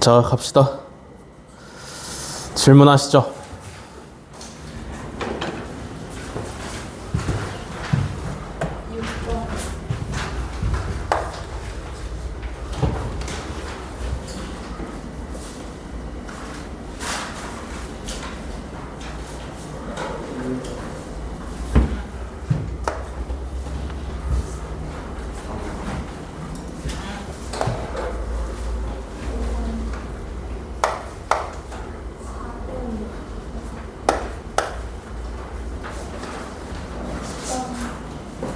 자, 갑시다. 질문하시죠.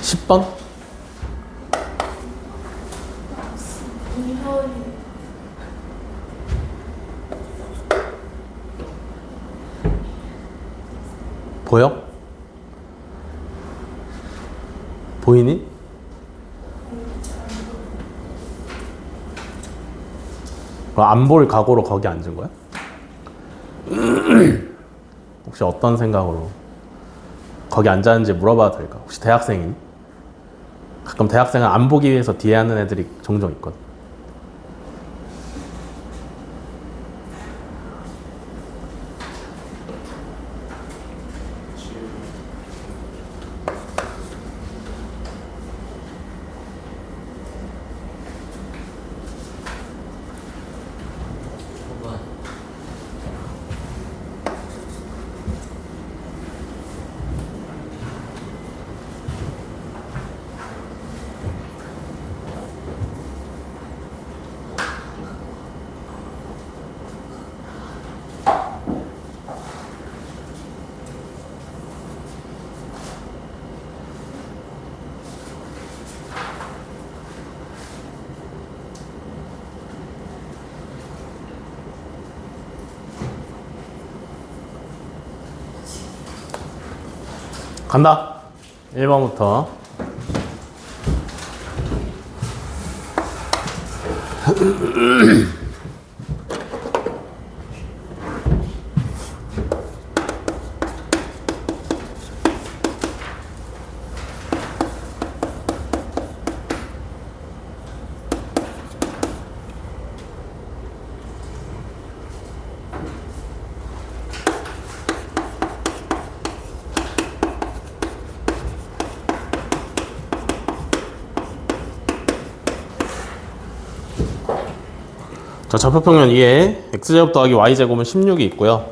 10번? 보여? 보이니? 안 볼 각오로 거기 앉은 거야? 혹시 어떤 생각으로 거기 앉았는지 물어봐도 될까? 혹시 대학생이니? 가끔 대학생은 안 보기 위해서 뒤에 앉는 애들이 종종 있거든. 간다. 1번부터. 자, 좌표평면 2에 x제곱 더하기 y제곱은 16이 있고요.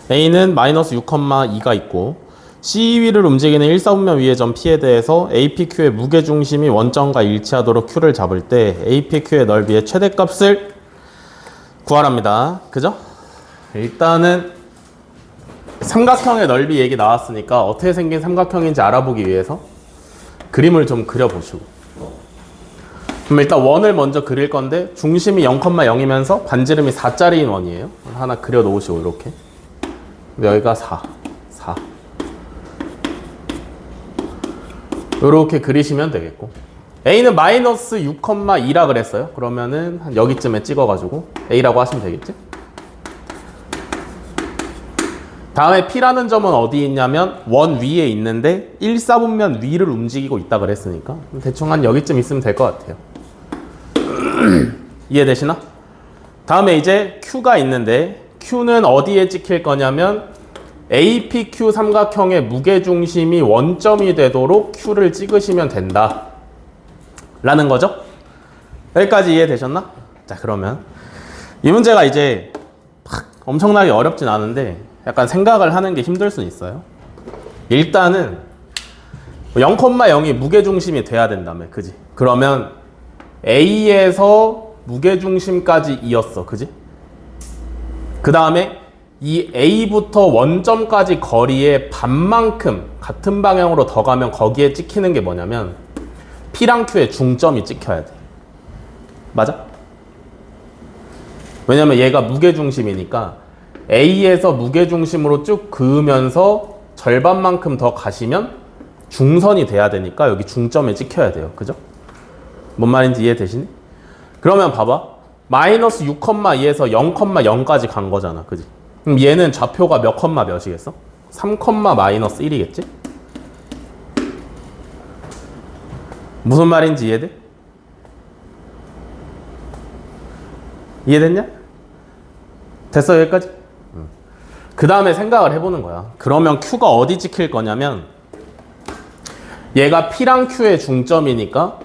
a는 마이너스 6,2가 있고 C 위를 움직이는 1사분면 위의 점 P에 대해서 APQ의 무게중심이 원점과 일치하도록 Q를 잡을 때 APQ의 넓이의 최대값을 구하랍니다. 그죠? 일단은 삼각형의 넓이 얘기 나왔으니까 어떻게 생긴 삼각형인지 알아보기 위해서 그림을 좀 그려보시고, 그럼 일단 원을 먼저 그릴 건데 중심이 0,0이면서 반지름이 4짜리인 원이에요. 하나 그려 놓으시고 이렇게 여기가 4 이렇게 그리시면 되겠고, A는 마이너스 6,2라 그랬어요. 그러면은 한 여기쯤에 찍어가지고 A라고 하시면 되겠지? 다음에 P라는 점은 어디 있냐면 원 위에 있는데 1사분면 위를 움직이고 있다 그랬으니까 대충 한 여기쯤 있으면 될 것 같아요. 이해되시나? 다음에 이제 Q가 있는데 Q는 어디에 찍힐 거냐면 APQ 삼각형의 무게중심이 원점이 되도록 Q를 찍으시면 된다 라는 거죠. 여기까지 이해되셨나? 자, 그러면 이 문제가 이제 엄청나게 어렵진 않은데 약간 생각을 하는 게 힘들 수는 있어요. 일단은 0,0이 무게중심이 돼야 된다며, 그지? 그러면 A에서 무게중심까지 이었어, 그지? 그 다음에 이 A부터 원점까지 거리의 반만큼 같은 방향으로 더 가면 거기에 찍히는 게 뭐냐면 P랑 Q의 중점이 찍혀야 돼. 맞아? 왜냐면 얘가 무게중심이니까 A에서 무게중심으로 쭉 그으면서 절반만큼 더 가시면 중선이 돼야 되니까 여기 중점에 찍혀야 돼요. 그죠? 뭔 말인지 이해되시니? 그러면 봐봐. 마이너스 6,2에서 0,0까지 간 거잖아. 그지? 그럼 얘는 좌표가 몇 컴마 몇이겠어? 3, 마이너스 1이겠지? 무슨 말인지 이해돼? 이해됐냐? 됐어 여기까지? 그 다음에 생각을 해보는 거야. 그러면 Q가 어디 찍힐 거냐면 얘가 P랑 Q의 중점이니까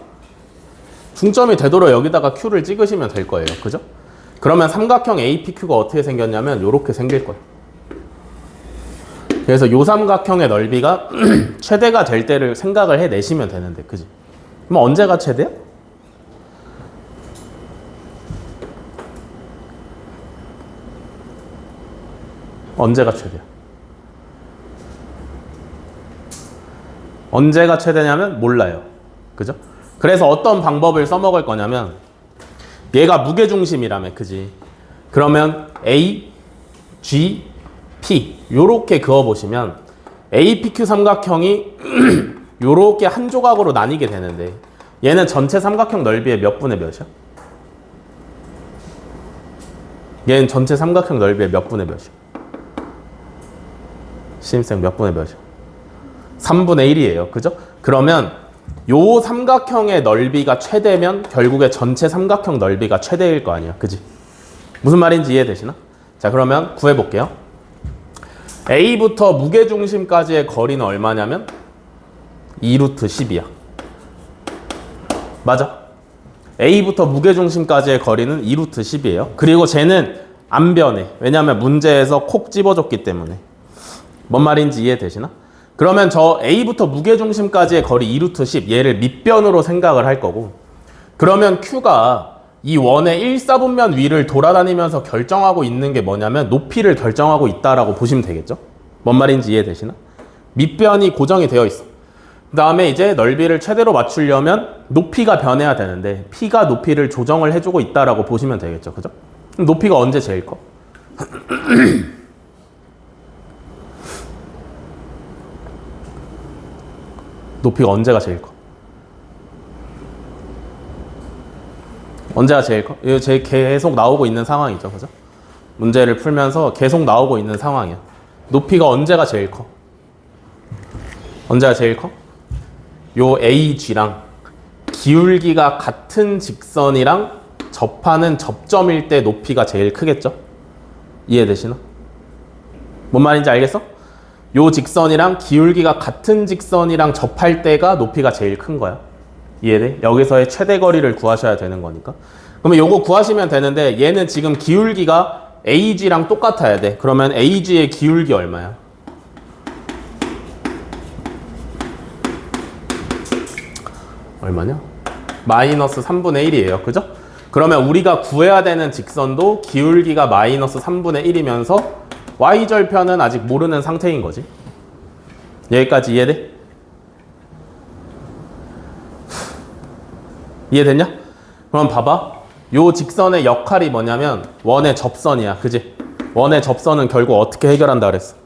중점이 되도록 여기다가 Q를 찍으시면 될 거예요. 그죠? 그러면 삼각형 APQ가 어떻게 생겼냐면 이렇게 생길 거예요. 그래서 요 삼각형의 넓이가 최대가 될 때를 생각을 해내시면 되는데 그지? 그럼 언제가 최대야? 언제가 최대야? 언제가 최대냐면 몰라요. 그죠? 그래서 어떤 방법을 써먹을 거냐면 얘가 무게중심이라며. 그지? 그러면 A, G, P 요렇게 그어보시면 APQ 삼각형이 요렇게 한 조각으로 나뉘게 되는데 얘는 전체 삼각형 넓이의 몇 분의 몇이야? 얘는 전체 삼각형 넓이의 몇 분의 몇이야? 신입생 몇 분의 몇이야? 3분의 1이에요. 그죠? 그러면 요 삼각형의 넓이가 최대면 결국에 전체 삼각형 넓이가 최대일 거 아니야. 그지? 무슨 말인지 이해되시나? 자, 그러면 구해볼게요. A부터 무게중심까지의 거리는 얼마냐면 2루트 10이야. 맞아? A부터 무게중심까지의 거리는 2루트 10이에요. 그리고 쟤는 안 변해. 왜냐하면 문제에서 콕 집어줬기 때문에. 뭔 말인지 이해되시나? 그러면 저 A부터 무게중심까지의 거리 2루트 10 얘를 밑변으로 생각을 할 거고 그러면 Q가 이 원의 1/4분면 위를 돌아다니면서 결정하고 있는 게 뭐냐면 높이를 결정하고 있다라고 보시면 되겠죠? 뭔 말인지 이해되시나? 밑변이 고정이 되어 있어. 그 다음에 이제 넓이를 최대로 맞추려면 높이가 변해야 되는데 P가 높이를 조정을 해주고 있다라고 보시면 되겠죠? 그죠? 그럼 높이가 언제 제일 커? 높이가 언제가 제일 커? 언제가 제일 커? 이거 계속 나오고 있는 상황이죠. 그죠? 문제를 풀면서 계속 나오고 있는 상황이야. 높이가 언제가 제일 커? 언제가 제일 커? 요 AG랑 기울기가 같은 직선이랑 접하는 접점일 때 높이가 제일 크겠죠? 이해되시나? 뭔 말인지 알겠어? 요 직선이랑 기울기가 같은 직선이랑 접할 때가 높이가 제일 큰 거야. 이해돼? 여기서의 최대 거리를 구하셔야 되는 거니까. 그러면 요거 구하시면 되는데 얘는 지금 기울기가 AG랑 똑같아야 돼. 그러면 AG의 기울기 얼마야? 얼마냐? 마이너스 3분의 1이에요. 그죠? 그러면 우리가 구해야 되는 직선도 기울기가 마이너스 3분의 1이면서 Y절편은 아직 모르는 상태인 거지. 여기까지 이해돼? 이해됐냐? 그럼 봐봐. 요 직선의 역할이 뭐냐면 원의 접선이야. 그지? 원의 접선은 결국 어떻게 해결한다 그랬어?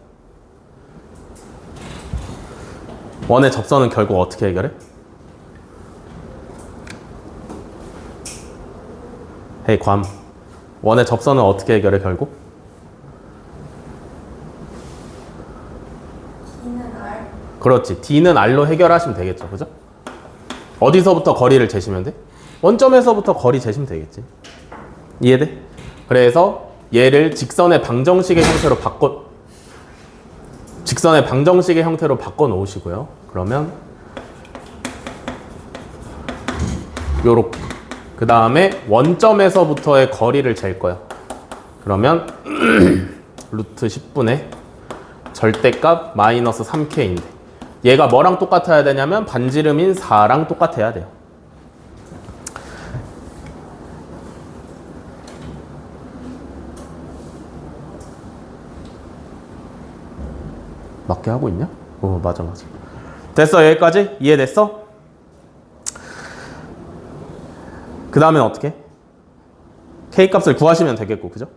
원의 접선은 결국 어떻게 해결해? 헤이 괌. 원의 접선은 어떻게 해결해 결국? 그렇지. D는 R로 해결하시면 되겠죠. 그죠? 어디서부터 거리를 재시면 돼? 원점에서부터 거리 재시면 되겠지. 이해돼? 그래서 얘를 직선의 방정식의 형태로 바꿔 놓으시고요. 그러면 요렇게. 그 다음에 원점에서부터의 거리를 잴 거야. 그러면 루트 10분의 절대값 마이너스 3K인데 얘가 뭐랑 똑같아야 되냐면 반지름인 4랑 똑같아야 돼요. 맞게 하고 있냐? 맞아. 됐어? 여기까지? 이해됐어? 그 다음엔 어떻게? K값을 구하시면 되겠고, 그죠?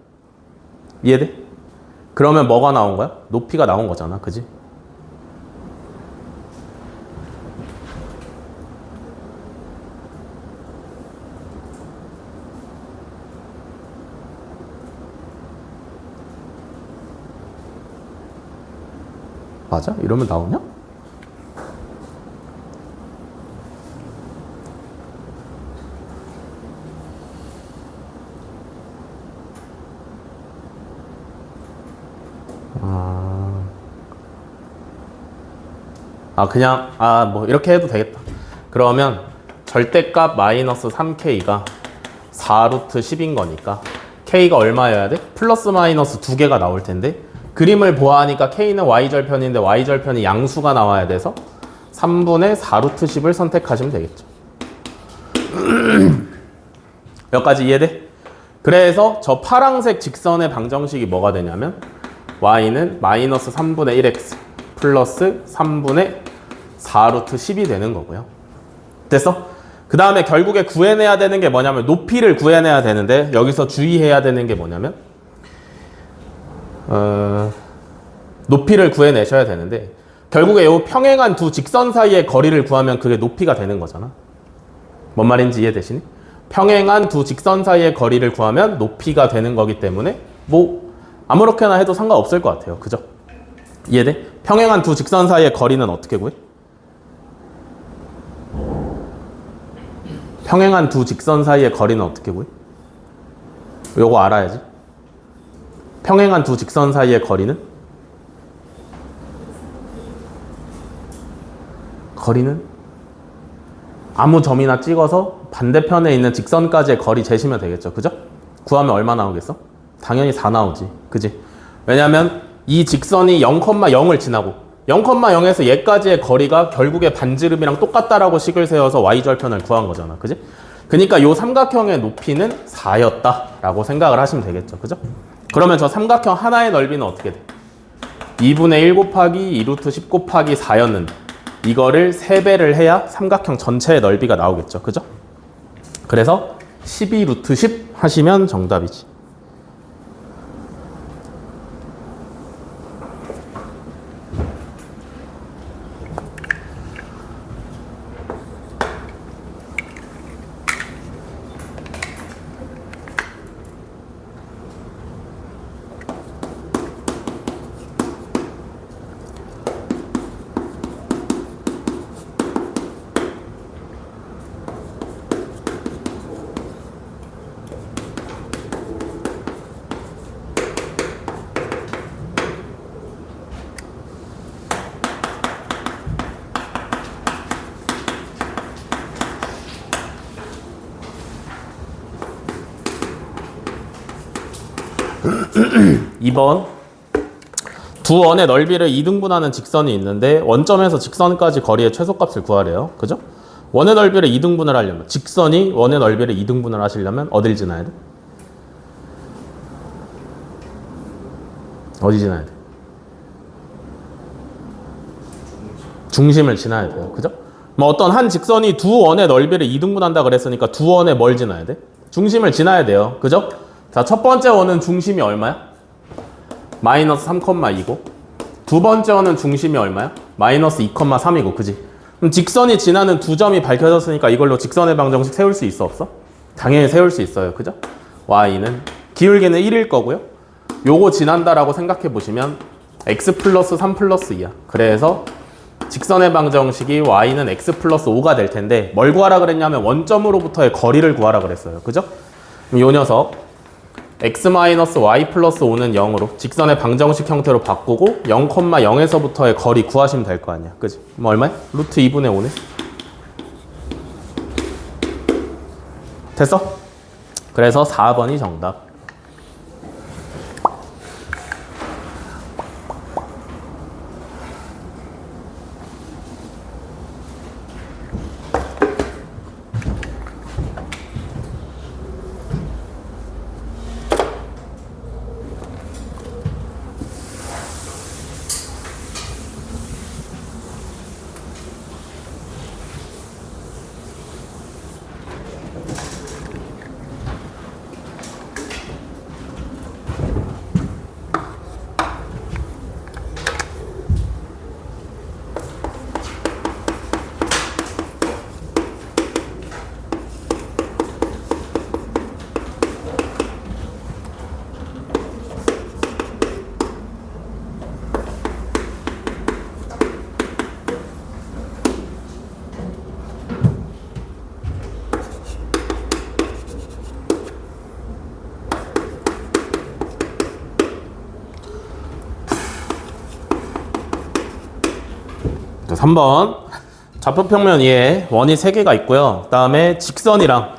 이해돼? 그러면 뭐가 나온 거야? 높이가 나온 거잖아, 그지? 맞아? 이러면 나오냐? 그냥 뭐 이렇게 해도 되겠다. 그러면 절대값 마이너스 3k가 4루트 10인 거니까 k가 얼마여야 돼? 플러스 마이너스 두 개가 나올 텐데 그림을 보아하니까 k는 y절편인데 y절편이 양수가 나와야 돼서 3분의 4루트 10을 선택하시면 되겠죠. 여기까지 이해돼? 그래서 저 파란색 직선의 방정식이 뭐가 되냐면 y는 마이너스 3분의 1x 플러스 3분의 4루트 10이 되는 거고요. 됐어? 그 다음에 결국에 구해내야 되는 게 뭐냐면 높이를 구해내야 되는데 여기서 주의해야 되는 게 뭐냐면 높이를 구해내셔야 되는데 결국에 이 평행한 두 직선 사이의 거리를 구하면 그게 높이가 되는 거잖아. 뭔 말인지 이해되시니? 평행한 두 직선 사이의 거리를 구하면 높이가 되는 거기 때문에 뭐 아무렇게나 해도 상관없을 것 같아요. 그죠? 이해돼? 평행한 두 직선 사이의 거리는 어떻게 구해? 평행한 두 직선 사이의 거리는 어떻게 구해? 요거 알아야지. 평행한 두 직선 사이의 거리는 아무 점이나 찍어서 반대편에 있는 직선까지의 거리 재시면 되겠죠. 그죠? 구하면 얼마 나오겠어? 당연히 4 나오지. 그지? 왜냐면 이 직선이 0,0을 지나고 0,0에서 얘까지의 거리가 결국에 반지름이랑 똑같다라고 식을 세워서 y절편을 구한 거잖아. 그지? 그러니까 이 삼각형의 높이는 4였다라고 생각을 하시면 되겠죠. 그죠? 그러면 저 삼각형 하나의 넓이는 어떻게 돼? 2분의 1 곱하기 2루트 10 곱하기 4였는데 이거를 3배를 해야 삼각형 전체의 넓이가 나오겠죠. 그죠? 그래서 12루트 10 하시면 정답이지. (2번) 두 원의 넓이를 2등분하는 직선이 있는데 원점에서 직선까지 거리의 최소값을 구하래요. 그죠? 원의 넓이를 2등분을 하려면 직선이 원의 넓이를 2등분을 하시려면 어딜 지나야 돼? 어디 지나야 돼? 중심을 지나야 돼요. 그죠? 뭐 어떤 한 직선이 두 원의 넓이를 2등분한다 그랬으니까 두 원에 뭘 지나야 돼? 중심을 지나야 돼요. 그죠? 자, 첫 번째 원은 중심이 얼마야? 마이너스 3,2고 두 번째 원은 중심이 얼마야? 마이너스 2,3이고 그지? 그럼 직선이 지나는 두 점이 밝혀졌으니까 이걸로 직선의 방정식 세울 수 있어 없어? 당연히 세울 수 있어요. 그죠? y는 기울기는 1일 거고요. 요거 지난다라고 생각해 보시면 x 플러스 3 플러스 2야. 그래서 직선의 방정식이 y는 x 플러스 5가 될 텐데 뭘 구하라 그랬냐면 원점으로부터의 거리를 구하라 그랬어요. 그죠? 그럼 요 녀석 x-y 플러스 5는 0으로 직선의 방정식 형태로 바꾸고 0,0에서부터의 거리 구하시면 될 거 아니야. 그지? 그럼 얼마야? 루트 2분의 5네. 됐어? 그래서 4번이 정답. 3번 좌표평면 위에 원이 3개가 있고요. 그 다음에 직선이랑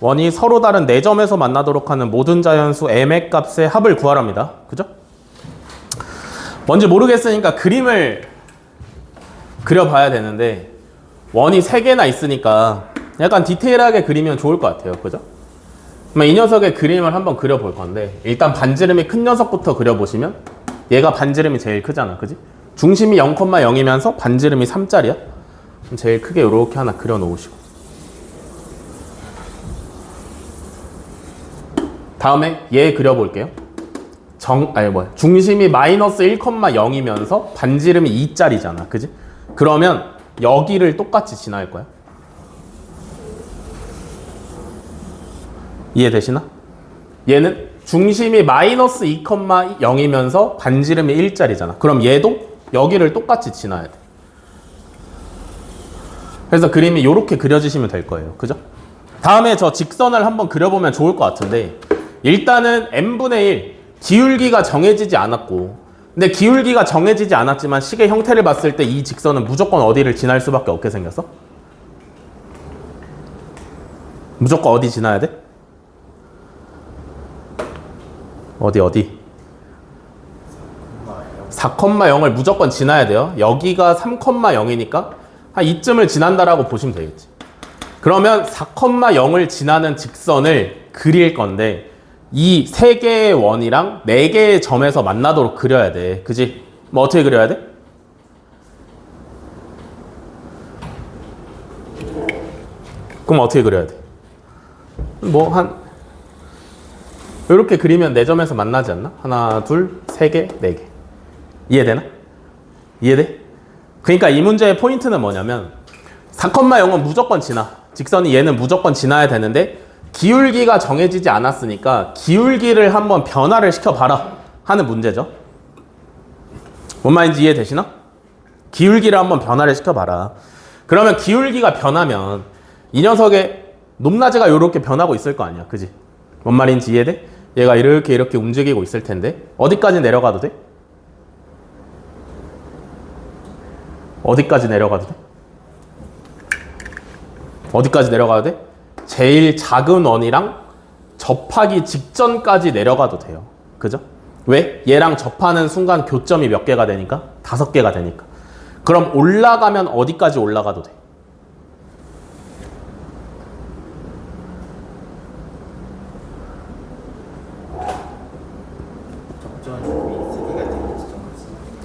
원이 서로 다른 4점에서 만나도록 하는 모든 자연수 m의 값의 합을 구하랍니다. 그죠? 뭔지 모르겠으니까 그림을 그려봐야 되는데 원이 3개나 있으니까 약간 디테일하게 그리면 좋을 것 같아요. 그죠? 그럼 이 녀석의 그림을 한번 그려볼 건데 일단 반지름이 큰 녀석부터 그려보시면 얘가 반지름이 제일 크잖아. 그지? 중심이 0,0이면서 반지름이 3짜리야. 그럼 제일 크게 이렇게 하나 그려 놓으시고 다음에 얘 그려볼게요. 중심이 마이너스 1,0이면서 반지름이 2짜리잖아. 그지? 그러면 여기를 똑같이 지날 거야. 이해되시나? 얘는 중심이 마이너스 2,0이면서 반지름이 1짜리잖아. 그럼 얘도 여기를 똑같이 지나야 돼. 그래서 그림이 이렇게 그려지시면 될 거예요. 그죠? 다음에 저 직선을 한번 그려보면 좋을 것 같은데 일단은 n분의 1 기울기가 정해지지 않았고 근데 기울기가 정해지지 않았지만 식의 형태를 봤을 때 이 직선은 무조건 어디를 지날 수밖에 없게 생겼어? 무조건 어디 지나야 돼? 어디? 4,0을 무조건 지나야 돼요. 여기가 3,0이니까 한 이쯤을 지난다라고 보시면 되겠지. 그러면 4,0을 지나는 직선을 그릴 건데 이 3개의 원이랑 4개의 점에서 만나도록 그려야 돼. 그지? 뭐 어떻게 그려야 돼? 그럼 어떻게 그려야 돼? 이렇게 그리면 4점에서 만나지 않나? 하나, 둘, 3개, 4개. 이해되나? 이해돼? 그러니까 이 문제의 포인트는 뭐냐면 4,0은 무조건 지나. 직선이 얘는 무조건 지나야 되는데 기울기가 정해지지 않았으니까 기울기를 한번 변화를 시켜봐라 하는 문제죠. 뭔 말인지 이해되시나? 기울기를 한번 변화를 시켜봐라. 그러면 기울기가 변하면 이 녀석의 높낮이가 이렇게 변하고 있을 거 아니야. 그지? 뭔 말인지 이해돼? 얘가 이렇게 움직이고 있을 텐데 어디까지 내려가도 돼? 어디까지 내려가도 돼? 어디까지 내려가도 돼? 제일 작은 원이랑 접하기 직전까지 내려가도 돼요. 그죠? 왜? 얘랑 접하는 순간 교점이 몇 개가 되니까? 5개가 되니까. 그럼 올라가면 어디까지 올라가도 돼?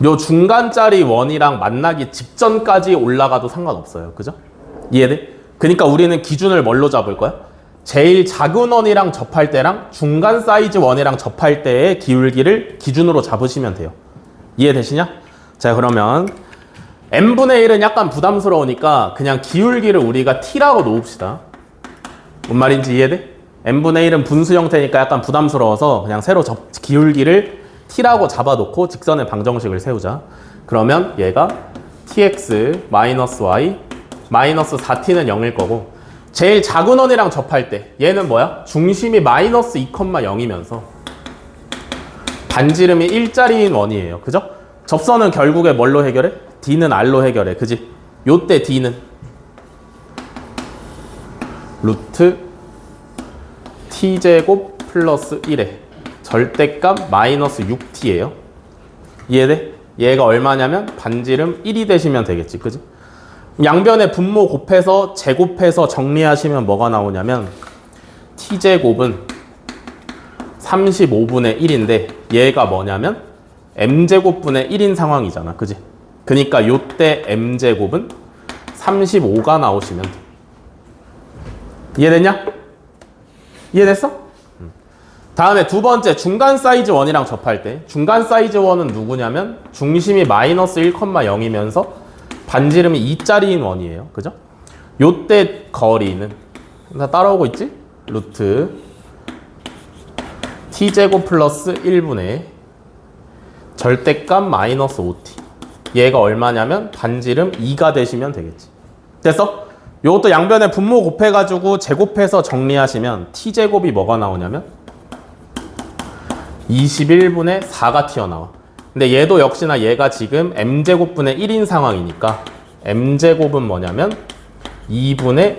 요 중간짜리 원이랑 만나기 직전까지 올라가도 상관없어요. 그죠? 이해돼? 그러니까 우리는 기준을 뭘로 잡을 거야? 제일 작은 원이랑 접할 때랑 중간 사이즈 원이랑 접할 때의 기울기를 기준으로 잡으시면 돼요. 이해되시냐? 자, 그러면 n분의 1은 약간 부담스러우니까 그냥 기울기를 우리가 t라고 놓읍시다. 뭔 말인지 이해돼? n분의 1은 분수 형태니까 약간 부담스러워서 그냥 새로 기울기를 t라고 잡아놓고 직선의 방정식을 세우자. 그러면 얘가 tx 마이너스 y 마이너스 4t는 0일 거고 제일 작은 원이랑 접할 때 얘는 뭐야? 중심이 마이너스 2,0이면서 반지름이 1짜리인 원이에요. 그죠? 접선은 결국에 뭘로 해결해? d는 r로 해결해. 그지? 요때 d는 루트 t제곱 플러스 1에 절대값 마이너스 6t예요. 이해돼? 얘가 얼마냐면 반지름 1이 되시면 되겠지. 그지? 양변에 분모 곱해서 제곱해서 정리하시면 뭐가 나오냐면 t제곱은 35분의 1인데 얘가 뭐냐면 m제곱분의 1인 상황이잖아. 그지? 그러니까 요때 m제곱은 35가 나오시면 돼. 이해됐냐? 이해됐어? 다음에 두 번째 중간 사이즈 원이랑 접할 때 중간 사이즈 원은 누구냐면 중심이 마이너스 1,0이면서 반지름이 2짜리인 원이에요. 그죠? 요때 거리는 다 따라오고 있지? 루트 t제곱 플러스 1분의 절대값 마이너스 5t. 얘가 얼마냐면 반지름 2가 되시면 되겠지. 됐어? 요것도 양변에 분모 곱해가지고 제곱해서 정리하시면 t제곱이 뭐가 나오냐면 21분의 4가 튀어나와. 근데 얘도 역시나 얘가 지금 m제곱분의 1인 상황이니까 m제곱은 뭐냐면 4분의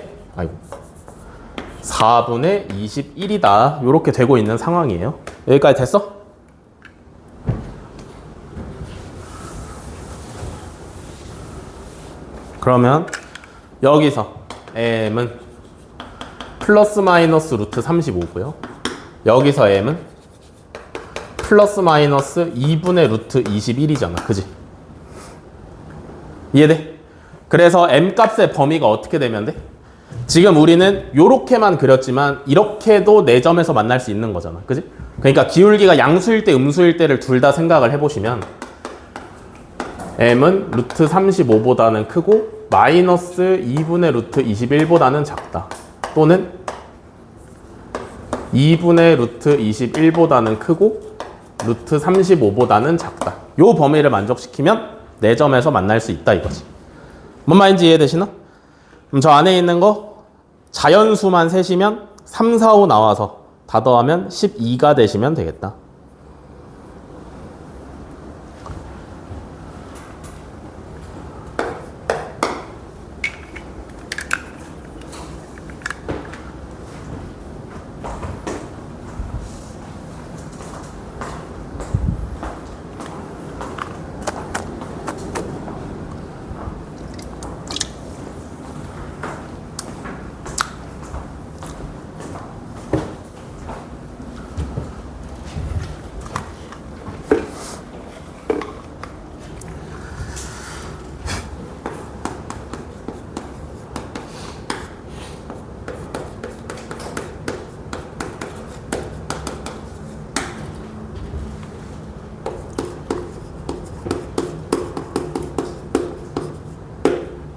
21이다. 이렇게 되고 있는 상황이에요. 여기까지 됐어? 그러면 여기서 m은 플러스 마이너스 루트 35고요. 여기서 m은 플러스 마이너스 2분의 루트 21이잖아. 그지? 이해돼? 그래서 m 값의 범위가 어떻게 되면 돼? 지금 우리는 요렇게만 그렸지만 이렇게도 4점에서 만날 수 있는 거잖아. 그지? 그러니까 기울기가 양수일 때 음수일 때를 둘 다 생각을 해보시면 m은 루트 35보다는 크고 마이너스 2분의 루트 21보다는 작다. 또는 2분의 루트 21보다는 크고 루트 35보다는 작다. 요 범위를 만족시키면 4점에서 만날 수 있다 이거지. 뭔 말인지 이해되시나? 그럼 저 안에 있는 거 자연수만 세시면 3, 4, 5 나와서 다 더하면 12가 되시면 되겠다.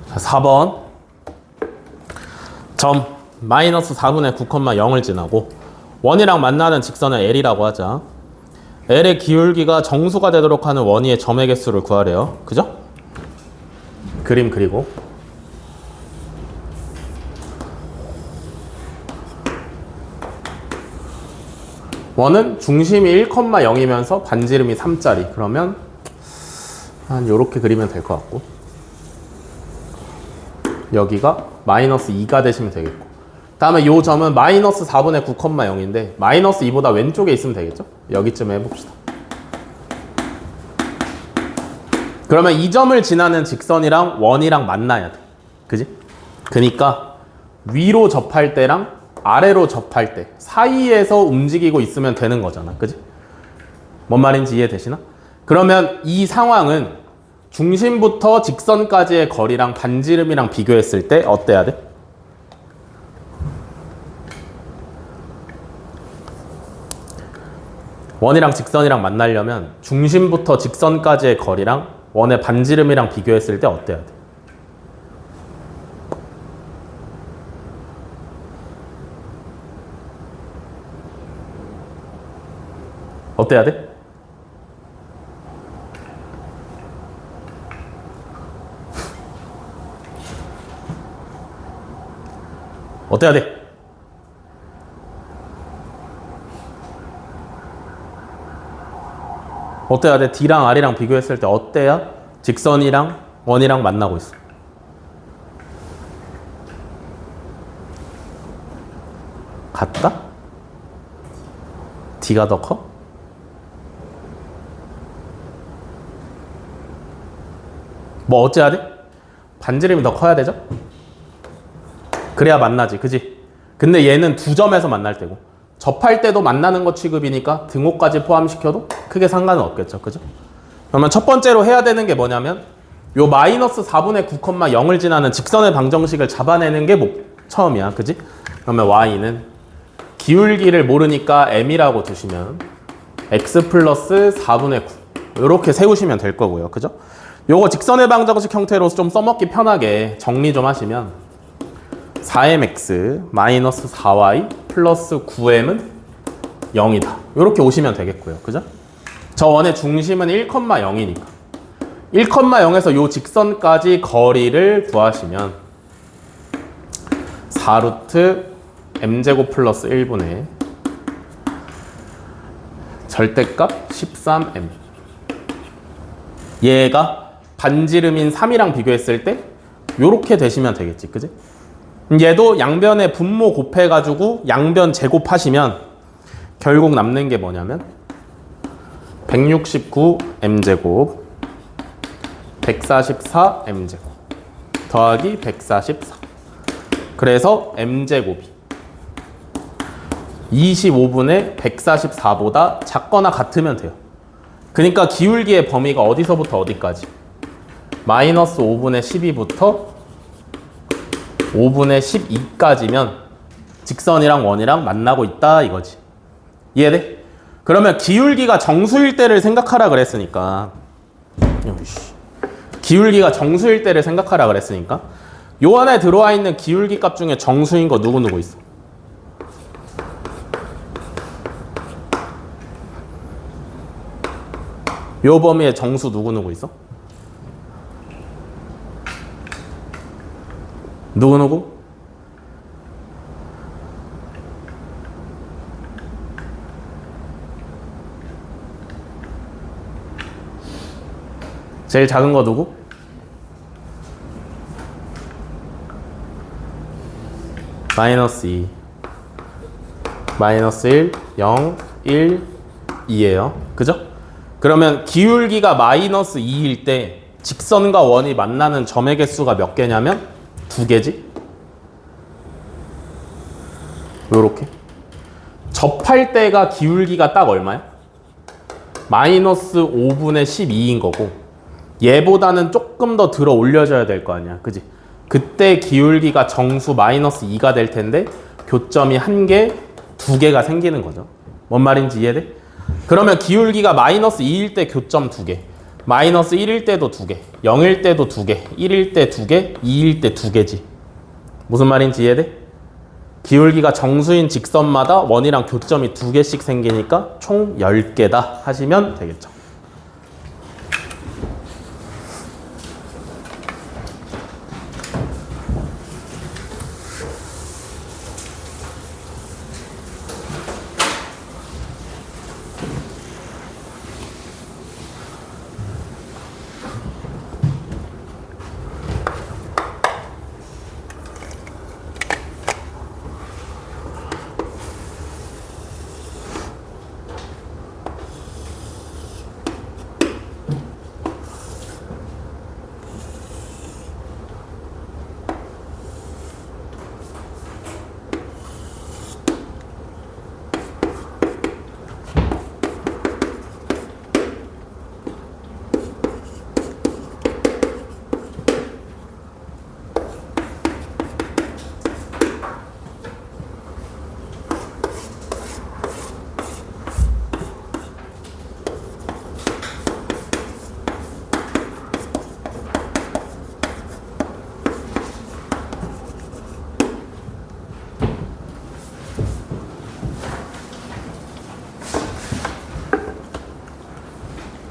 자, 4번 점 마이너스 4분의 9,0을 지나고 원이랑 만나는 직선을 L이라고 하자. L의 기울기가 정수가 되도록 하는 원위의 점의 개수를 구하래요. 그죠? 그림 그리고 원은 중심이 1,0이면서 반지름이 3짜리. 그러면 한 요렇게 그리면 될 것 같고 여기가 마이너스 2가 되시면 되겠고 다음에 요 점은 마이너스 4분의 9,0인데 마이너스 2보다 왼쪽에 있으면 되겠죠? 여기쯤에 해봅시다. 그러면 이 점을 지나는 직선이랑 원이랑 만나야 돼. 그지? 그니까 위로 접할 때랑 아래로 접할 때 사이에서 움직이고 있으면 되는 거잖아. 그지? 뭔 말인지 이해되시나? 그러면 이 상황은 중심부터 직선까지의 거리랑 반지름이랑 비교했을 때 어때야 돼? 원이랑 직선이랑 만나려면 중심부터 직선까지의 거리랑 원의 반지름이랑 비교했을 때 어때야 돼? 어때야 돼? 어때야 돼? 어때야 돼? D랑 R이랑 비교했을 때 어때야 직선이랑 원이랑 만나고 있어? 같다? D가 더 커? 뭐 어째야 돼? 반지름이 더 커야 되죠? 그래야 만나지, 그지? 근데 얘는 두 점에서 만날 때고 접할 때도 만나는 것 취급이니까 등호까지 포함시켜도 크게 상관은 없겠죠, 그죠? 그러면 첫 번째로 해야 되는 게 뭐냐면 요 마이너스 4분의 9,0을 지나는 직선의 방정식을 잡아내는 게 처음이야, 그지? 그러면 y는 기울기를 모르니까 m이라고 두시면 x 플러스 4분의 9 이렇게 세우시면 될 거고요, 그죠? 요거 직선의 방정식 형태로 좀 써먹기 편하게 정리 좀 하시면 4mx 마이너스 4y 플러스 9m은 0이다. 이렇게 오시면 되겠고요. 그죠? 저 원의 중심은 1,0이니까 1,0에서 요 직선까지 거리를 구하시면 4루트 m제곱 플러스 1분의 절대값 13m 얘가 반지름인 3이랑 비교했을 때 요렇게 되시면 되겠지, 그지? 얘도 양변의 분모 곱해가지고 양변 제곱하시면 결국 남는 게 뭐냐면 169m제곱 144m제곱 더하기 144. 그래서 m제곱이 25분의 144보다 작거나 같으면 돼요. 그러니까 기울기의 범위가 어디서부터 어디까지? 마이너스 5분의 12부터 5분의 12까지면 직선이랑 원이랑 만나고 있다 이거지. 이해돼? 그러면 기울기가 정수일 때를 생각하라 그랬으니까 기울기가 정수일 때를 생각하라 그랬으니까 요 안에 들어와 있는 기울기 값 중에 정수인 거 누구 있어? 요 범위에 정수 누구 있어? 누구? 제일 작은 거 누구? 마이너스 2 마이너스 1 0 1 2예요. 그죠? 그러면 기울기가 마이너스 2일 때 직선과 원이 만나는 점의 개수가 몇 개냐면 2개지? 요렇게 접할 때가 기울기가 딱 얼마야? 마이너스 5분의 12인 거고 얘보다는 조금 더 들어 올려줘야 될 거 아니야, 그지? 그때 기울기가 정수 마이너스 2가 될 텐데 교점이 1개, 2개가 생기는 거죠. 뭔 말인지 이해돼? 그러면 기울기가 마이너스 2일 때 교점 2개, 마이너스 1일 때도 2개, 0일 때도 2개, 1일 때 2개, 2일 때 2개지. 무슨 말인지 이해돼? 기울기가 정수인 직선마다 원이랑 교점이 2개씩 생기니까 총 10개다 하시면 되겠죠.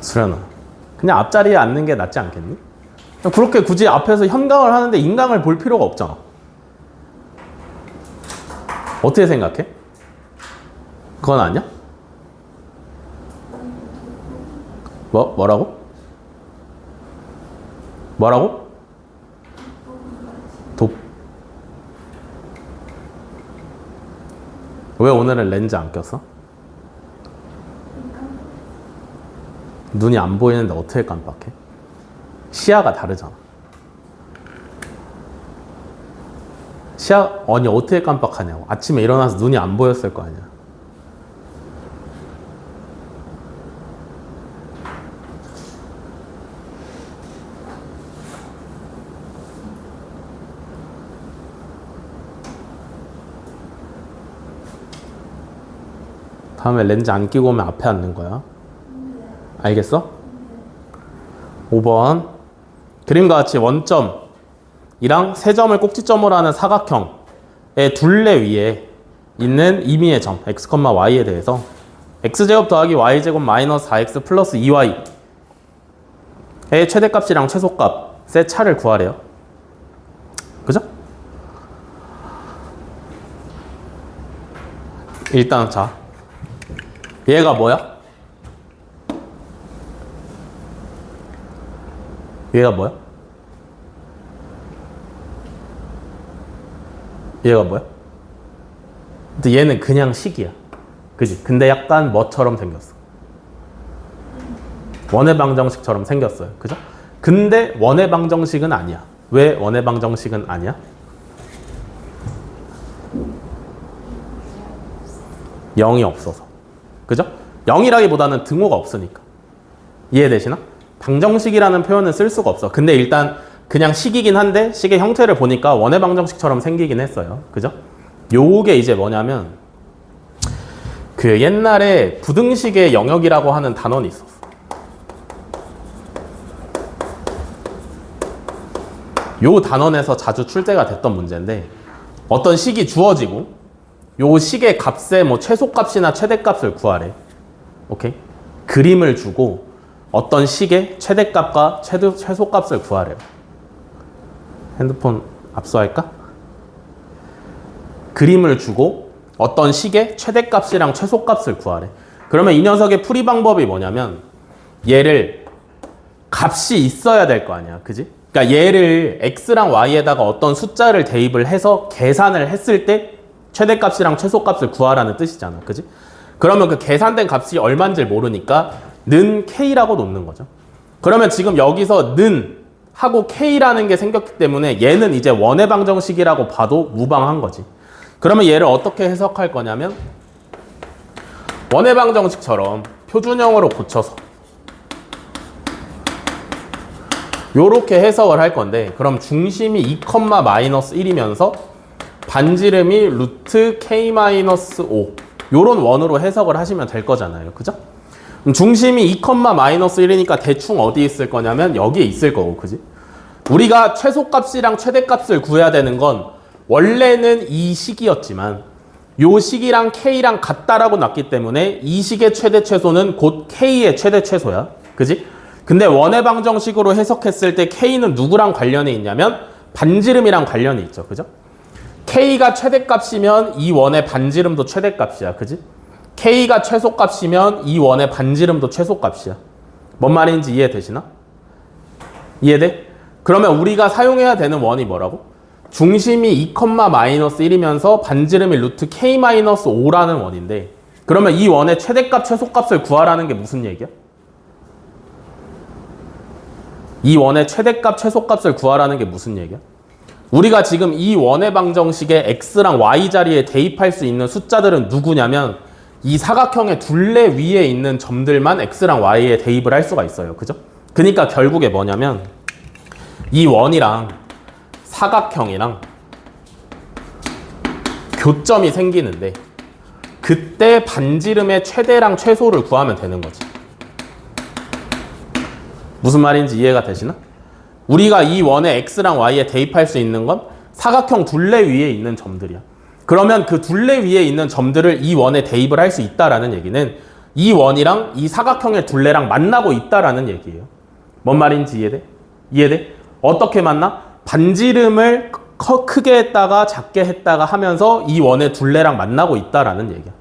수련아, 그냥 앞자리에 앉는 게 낫지 않겠니? 그렇게 굳이 앞에서 현강을 하는데 인강을 볼 필요가 없잖아. 어떻게 생각해? 그건 아니야? 뭐라고? 뭐라고? 왜 오늘은 렌즈 안 꼈어? 눈이 안 보이는데 어떻게 깜빡해? 시야가 다르잖아. 아니 어떻게 깜빡하냐고. 아침에 일어나서 눈이 안 보였을 거 아니야. 다음에 렌즈 안 끼고 오면 앞에 앉는 거야. 알겠어? 5번 그림과 같이 원점이랑 세 점을 꼭지점으로 하는 사각형의 둘레 위에 있는 임의의 점 x, y에 대해서 x제곱 더하기 y제곱 마이너스 4x 플러스 2y의 최대값이랑 최소값의 차를 구하래요. 그죠? 일단 자, 얘가 뭐야? 얘가 뭐야? 얘가 뭐야? 근데 얘는 그냥 식이야. 그지? 근데 약간 뭐처럼 생겼어? 원의 방정식처럼 생겼어요. 그죠? 근데 원의 방정식은 아니야. 왜 원의 방정식은 아니야? 0이 없어서. 그죠? 0이라기보다는 등호가 없으니까. 이해되시나? 방정식이라는 표현은 쓸 수가 없어. 근데 일단 그냥 식이긴 한데 식의 형태를 보니까 원의 방정식처럼 생기긴 했어요. 그죠? 요게 이제 뭐냐면 그 옛날에 부등식의 영역이라고 하는 단원이 있었어. 요 단원에서 자주 출제가 됐던 문제인데 어떤 식이 주어지고 요 식의 값의 뭐 최소값이나 최대값을 구하래. 오케이? 그림을 주고 어떤 식의 최대값과 최소값을 구하래요. 핸드폰 압수할까? 그림을 주고 어떤 식의 최대값이랑 최소값을 구하래. 그러면 이 녀석의 풀이 방법이 뭐냐면 얘를 값이 있어야 될 거 아니야. 그지? 그러니까 얘를 x랑 y에다가 어떤 숫자를 대입을 해서 계산을 했을 때 최대값이랑 최소값을 구하라는 뜻이잖아. 그지? 그러면 그 계산된 값이 얼마인지 모르니까 는 k라고 놓는 거죠. 그러면 지금 여기서 는 하고 k라는 게 생겼기 때문에 얘는 이제 원의 방정식이라고 봐도 무방한 거지. 그러면 얘를 어떻게 해석할 거냐면 원의 방정식처럼 표준형으로 고쳐서 요렇게 해석을 할 건데 그럼 중심이 2,-1이면서 반지름이 루트 k-5 요런 원으로 해석을 하시면 될 거잖아요. 그죠? 중심이 2,-1이니까 대충 어디 있을 거냐면 여기에 있을 거고. 그지? 우리가 최소값이랑 최대값을 구해야 되는 건 원래는 이 식이었지만 요 식이랑 k랑 같다라고 놨기 때문에 이 식의 최대 최소는 곧 k의 최대 최소야. 그지? 근데 원의 방정식으로 해석했을 때 k는 누구랑 관련이 있냐면 반지름이랑 관련이 있죠. 그죠? k가 최대값이면 이 원의 반지름도 최대값이야. 그지? k가 최소값이면 이 원의 반지름도 최소값이야. 뭔 말인지 이해되시나? 이해돼? 그러면 우리가 사용해야 되는 원이 뭐라고? 중심이 2,-1이면서 반지름이 루트 k-5라는 원인데 그러면 이 원의 최대값, 최소값을 구하라는 게 무슨 얘기야? 이 원의 최대값, 최소값을 구하라는 게 무슨 얘기야? 우리가 지금 이 원의 방정식에 x랑 y 자리에 대입할 수 있는 숫자들은 누구냐면 이 사각형의 둘레 위에 있는 점들만 x랑 y에 대입을 할 수가 있어요. 그죠? 그러니까 결국에 뭐냐면 이 원이랑 사각형이랑 교점이 생기는데 그때 반지름의 최대랑 최소를 구하면 되는 거지. 무슨 말인지 이해가 되시나? 우리가 이 원의 x랑 y에 대입할 수 있는 건 사각형 둘레 위에 있는 점들이야. 그러면 그 둘레 위에 있는 점들을 이 원에 대입을 할 수 있다라는 얘기는 이 원이랑 이 사각형의 둘레랑 만나고 있다라는 얘기예요. 뭔 말인지 이해돼? 이해돼? 어떻게 만나? 반지름을 크게 했다가 작게 했다가 하면서 이 원의 둘레랑 만나고 있다라는 얘기야.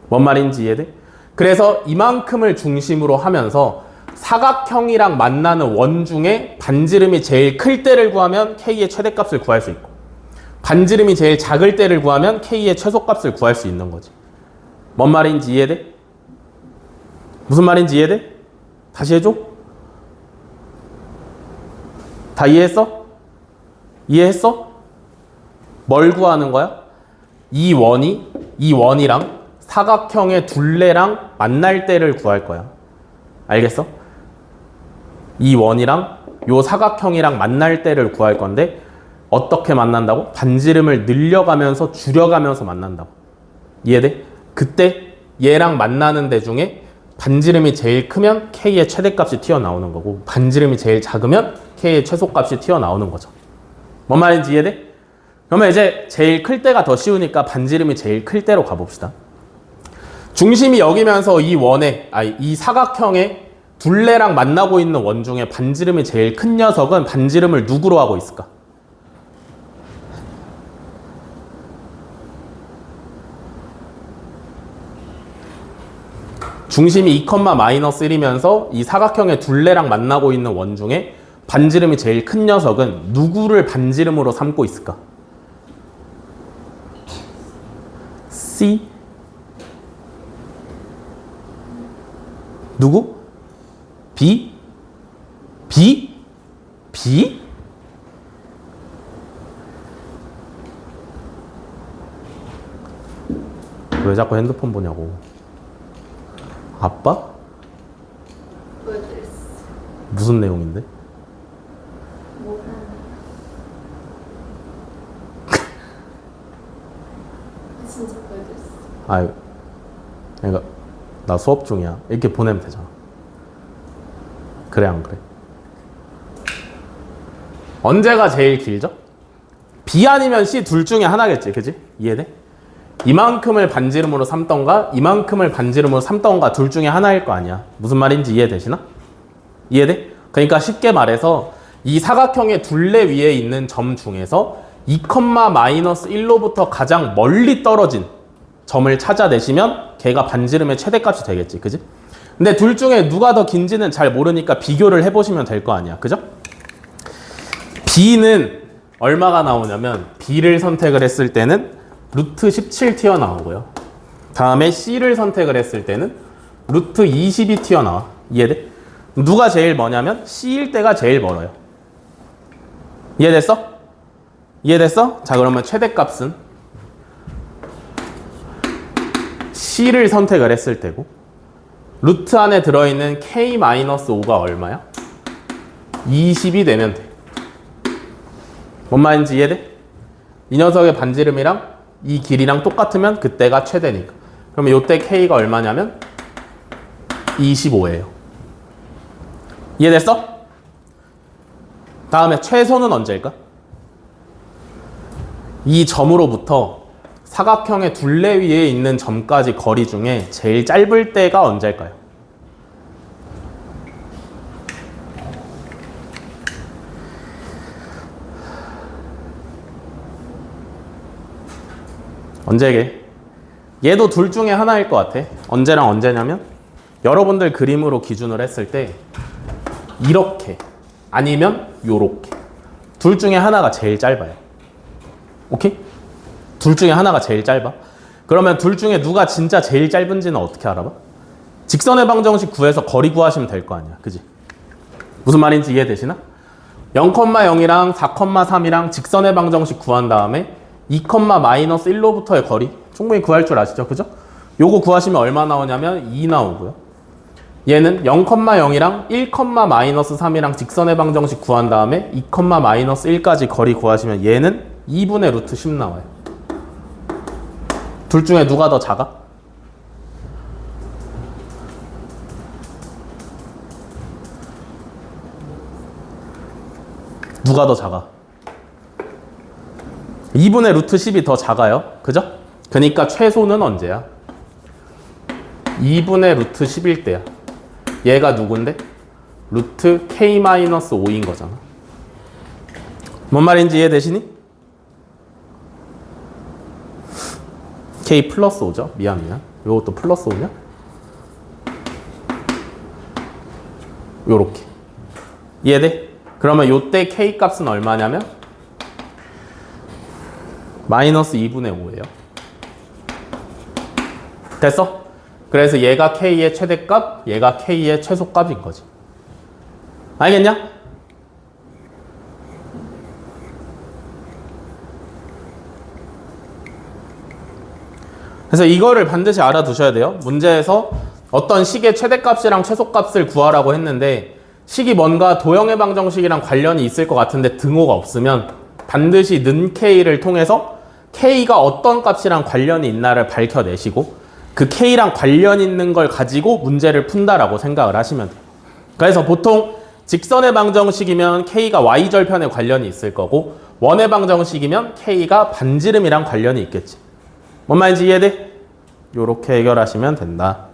뭔 말인지 이해돼? 그래서 이만큼을 중심으로 하면서 사각형이랑 만나는 원 중에 반지름이 제일 클 때를 구하면 k의 최대값을 구할 수 있고 반지름이 제일 작을 때를 구하면 k의 최소값을 구할 수 있는 거지. 뭔 말인지 이해돼? 무슨 말인지 이해돼? 다시 해줘? 다 이해했어? 이해했어? 뭘 구하는 거야? 이 원이랑 사각형의 둘레랑 만날 때를 구할 거야. 알겠어? 이 원이랑 요 사각형이랑 만날 때를 구할 건데 어떻게 만난다고? 반지름을 늘려가면서 줄여가면서 만난다고. 이해돼? 그때 얘랑 만나는 데 중에 반지름이 제일 크면 k의 최대값이 튀어나오는 거고 반지름이 제일 작으면 k의 최소값이 튀어나오는 거죠. 뭔 말인지 이해돼? 그러면 이제 제일 클 때가 더 쉬우니까 반지름이 제일 클 때로 가봅시다. 중심이 여기면서 이 사각형의 둘레랑 만나고 있는 원 중에 반지름이 제일 큰 녀석은 반지름을 누구로 하고 있을까? 중심이 2,-1이면서 이 사각형의 둘레랑 만나고 있는 원 중에 반지름이 제일 큰 녀석은 누구를 반지름으로 삼고 있을까? C. 누구? B? B? B? 왜 자꾸 핸드폰 보냐고. 아빠? 보여드렸어. 무슨 내용인데? 뭐 진짜 보여드렸어. 아, 그러니까 나 수업 중이야. 이렇게 보내면 되잖아. 그래 안 그래? 언제가 제일 길죠? B 아니면 C 둘 중에 하나겠지, 그지? 이해돼? 이만큼을 반지름으로 삼던가 이만큼을 반지름으로 삼던가 둘 중에 하나일 거 아니야. 무슨 말인지 이해되시나? 이해돼? 그러니까 쉽게 말해서 이 사각형의 둘레 위에 있는 점 중에서 2,-1로부터 가장 멀리 떨어진 점을 찾아내시면 걔가 반지름의 최대값이 되겠지, 그지? 근데 둘 중에 누가 더 긴지는 잘 모르니까 비교를 해보시면 될 거 아니야, 그죠? B는 얼마가 나오냐면 B를 선택을 했을 때는 루트 17 튀어나오고요. 다음에 C를 선택을 했을 때는 루트 20이 튀어나와. 이해돼? 누가 제일 머냐면 C일 때가 제일 멀어요. 이해됐어? 이해됐어? 자, 그러면 최대값은 C를 선택을 했을 때고 루트 안에 들어있는 K-5가 얼마야? 20이 되면 돼. 뭔 말인지 이해돼? 이 녀석의 반지름이랑 이 길이랑 똑같으면 그때가 최대니까. 그러면 이때 K가 얼마냐면 25예요. 이해됐어? 다음에 최소는 언제일까? 이 점으로부터 사각형의 둘레 위에 있는 점까지 거리 중에 제일 짧을 때가 언제일까요? 언제게? 얘도 둘 중에 하나일 것 같아. 언제랑 언제냐면 여러분들 그림으로 기준을 했을 때 이렇게 아니면 요렇게 둘 중에 하나가 제일 짧아요. 오케이? 둘 중에 하나가 제일 짧아. 그러면 둘 중에 누가 진짜 제일 짧은지는 어떻게 알아봐? 직선의 방정식 구해서 거리 구하시면 될 거 아니야. 그지? 무슨 말인지 이해되시나? 0,0이랑 4,3이랑 직선의 방정식 구한 다음에 2,-1로부터의 거리 충분히 구할 줄 아시죠? 그죠? 요거 구하시면 얼마 나오냐면 2 나오고요. 얘는 0,0이랑 1,-3이랑 직선의 방정식 구한 다음에 2,-1까지 거리 구하시면 얘는 2분의 루트 10 나와요. 둘 중에 누가 더 작아? 누가 더 작아? 2분의 루트 10이 더 작아요. 그죠? 그러니까 최소는 언제야? 2분의 루트 10일 때야. 얘가 누군데? 루트 K-5인 거잖아. 뭔 말인지 이해되시니? K 플러스 5죠? 미안. 요것도 플러스 5냐? 요렇게. 이해돼? 그러면 요때 K 값은 얼마냐면 마이너스 2분의 5예요. 됐어? 그래서 얘가 K의 최대값, 얘가 K의 최소값인 거지. 알겠냐? 그래서 이거를 반드시 알아두셔야 돼요. 문제에서 어떤 식의 최대값이랑 최소값을 구하라고 했는데 식이 뭔가 도형의 방정식이랑 관련이 있을 것 같은데 등호가 없으면 반드시 는 K를 통해서 K가 어떤 값이랑 관련이 있나를 밝혀내시고 그 K랑 관련 있는 걸 가지고 문제를 푼다라고 생각을 하시면 돼요. 그래서 보통 직선의 방정식이면 K가 Y절편에 관련이 있을 거고 원의 방정식이면 K가 반지름이랑 관련이 있겠지. 뭔 말인지 이해돼? 요렇게 해결하시면 된다.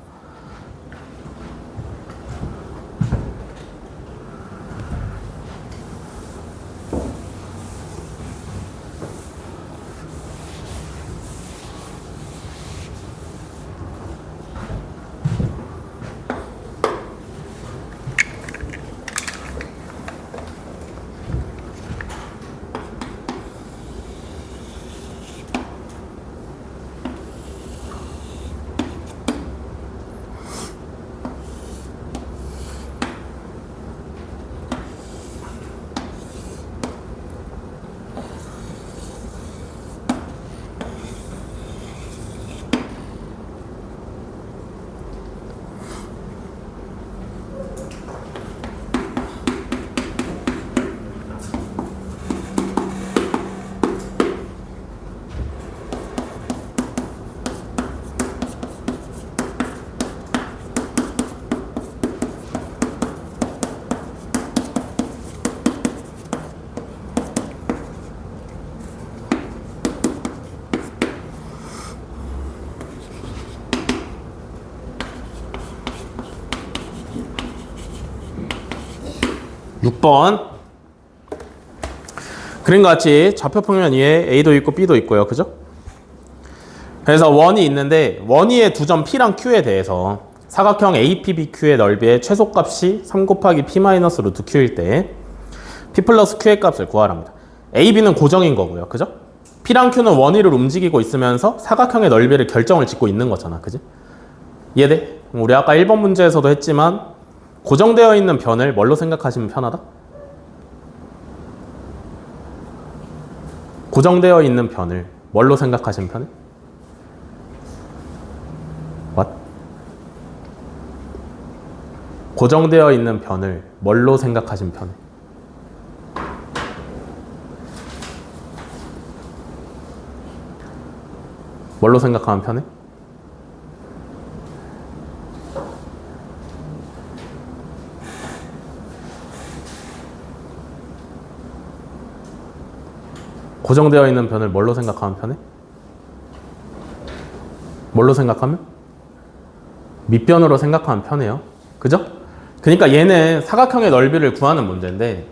6번. 그림과 같이 좌표평면 위에 A도 있고 B도 있고요. 그죠? 그래서 원이 있는데 원위의 두 점 P랑 Q에 대해서 사각형 APBQ의 넓이의 최소값이 3 곱하기 P 마이너스 루트 Q일 때 P 플러스 Q의 값을 구하랍니다. A, B는 고정인 거고요. 그죠? P랑 Q는 원위를 움직이고 있으면서 사각형의 넓이를 결정을 짓고 있는 거잖아. 그지? 이해돼? 우리 아까 1번 문제에서도 했지만 고정되어 있는 변을 뭘로 생각하시면 편하다? 고정되어 있는 변을 뭘로 생각하시면 편해? What? 고정되어 있는 변을 뭘로 생각하시면 편해? 뭘로 생각하면 편해? 고정되어 있는 변을 뭘로 생각하면 편해? 뭘로 생각하면? 밑변으로 생각하면 편해요. 그죠? 그러니까 얘는 사각형의 넓이를 구하는 문제인데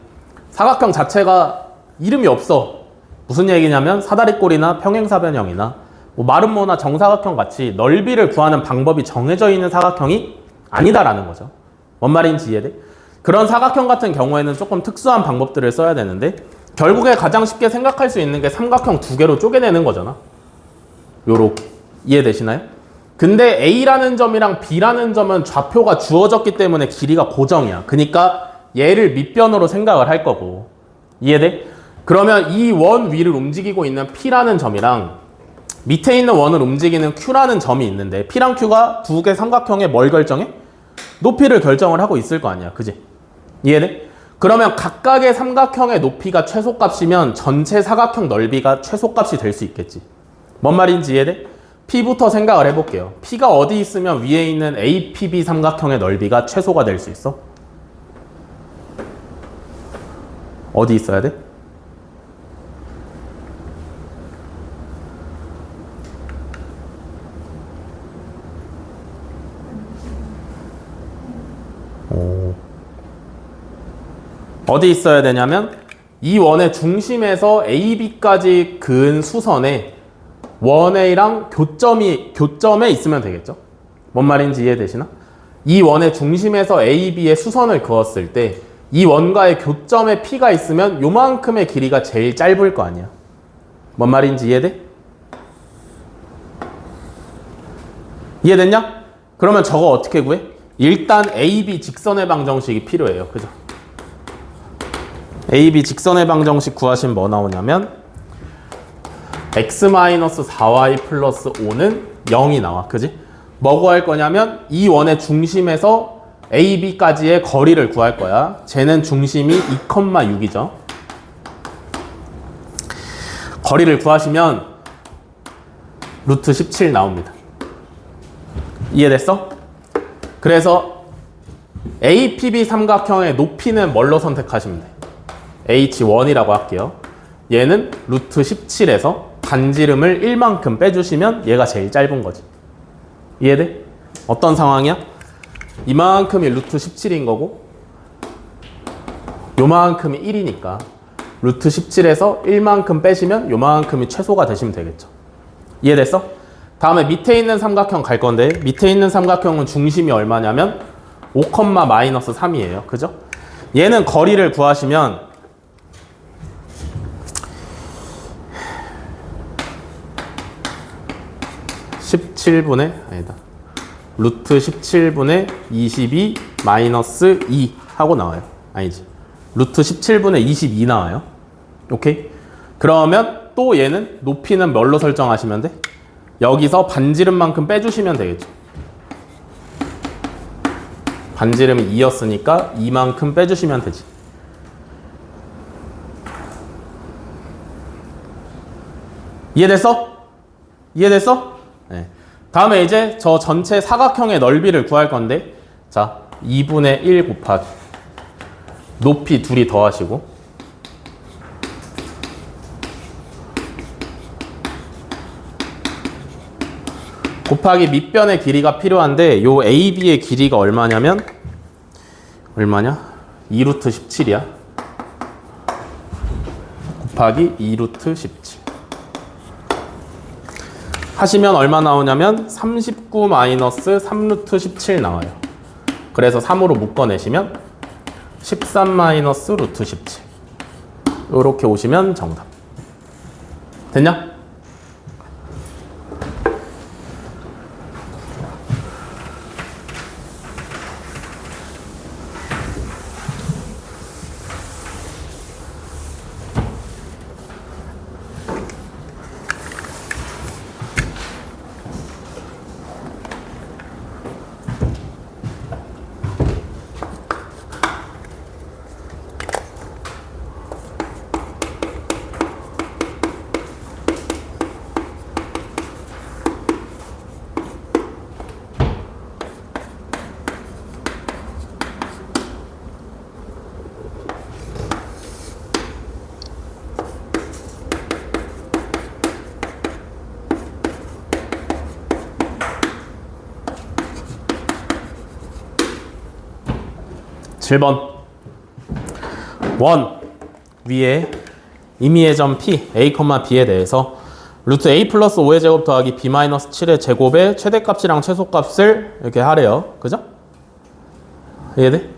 사각형 자체가 이름이 없어. 무슨 얘기냐면 사다리꼴이나 평행사변형이나 뭐 마름모나 정사각형 같이 넓이를 구하는 방법이 정해져 있는 사각형이 아니다라는 거죠. 뭔 말인지 이해돼? 그런 사각형 같은 경우에는 조금 특수한 방법들을 써야 되는데 결국에 가장 쉽게 생각할 수 있는 게 삼각형 두 개로 쪼개내는 거잖아. 요렇게. 이해되시나요? 근데 A라는 점이랑 B라는 점은 좌표가 주어졌기 때문에 길이가 고정이야. 그러니까 얘를 밑변으로 생각을 할 거고. 이해돼? 그러면 이 원 위를 움직이고 있는 P라는 점이랑 밑에 있는 원을 움직이는 Q라는 점이 있는데 P랑 Q가 두 개 삼각형의 뭘 결정해? 높이를 결정을 하고 있을 거 아니야. 그지? 이해돼? 그러면 각각의 삼각형의 높이가 최소값이면 전체 사각형 넓이가 최소값이 될 수 있겠지. 뭔 말인지 이해돼? P부터 생각을 해볼게요. P가 어디 있으면 위에 있는 APB 삼각형의 넓이가 최소가 될 수 있어? 어디 있어야 돼? 어디 있어야 되냐면 이 원의 중심에서 AB까지 그은 수선에 원 A랑 교점에 있으면 되겠죠? 뭔 말인지 이해되시나? 이 원의 중심에서 AB에 수선을 그었을 때 이 원과의 교점에 P가 있으면 요만큼의 길이가 제일 짧을 거 아니야. 뭔 말인지 이해돼? 이해됐냐? 그러면 저거 어떻게 구해? 일단 AB 직선의 방정식이 필요해요. 그죠? AB 직선의 방정식 구하시면 뭐 나오냐면 x-4y 플러스 5는 0이 나와. 그지? 뭐 구할 거냐면 이 원의 중심에서 AB까지의 거리를 구할 거야. 쟤는 중심이 2,6이죠. 거리를 구하시면 루트 17 나옵니다. 이해됐어? 그래서 APB 삼각형의 높이는 뭘로 선택하시면 돼? H1이라고 할게요. 얘는 루트 17에서 반지름을 1만큼 빼주시면 얘가 제일 짧은 거지. 이해돼? 어떤 상황이야? 이만큼이 루트 17인 거고 요만큼이 1이니까 루트 17에서 1만큼 빼시면 요만큼이 최소가 되시면 되겠죠. 이해됐어? 다음에 밑에 있는 삼각형 갈 건데 밑에 있는 삼각형은 중심이 얼마냐면 5,-3이에요. 그죠? 얘는 거리를 구하시면 루트 17분의 22 마이너스 2 하고 나와요. 아니지. 루트 17분의 22 나와요. 오케이? 그러면 또 얘는 높이는 뭘로 설정하시면 돼? 여기서 반지름만큼 빼주시면 되겠죠. 반지름이 2였으니까 2만큼 빼주시면 되지. 이해됐어? 이해됐어? 네. 다음에 이제 저 전체 사각형의 넓이를 구할 건데 자 2분의 1 곱하기 높이 둘이 더하시고 곱하기 밑변의 길이가 필요한데 요 AB의 길이가 얼마냐면 얼마냐? 2루트 17이야. 곱하기 2루트 17 하시면 얼마 나오냐면 39 마이너스 3루트 17 나와요. 그래서 3으로 묶어내시면 13 마이너스 루트 17 이렇게 오시면 정답. 됐냐? 7번 원 위에 임의의 점 P, A, B에 대해서 루트 A 플러스 5의 제곱 더하기 B 마이너스 7의 제곱의 최대값이랑 최소값을 이렇게 하래요. 그죠? 이해돼?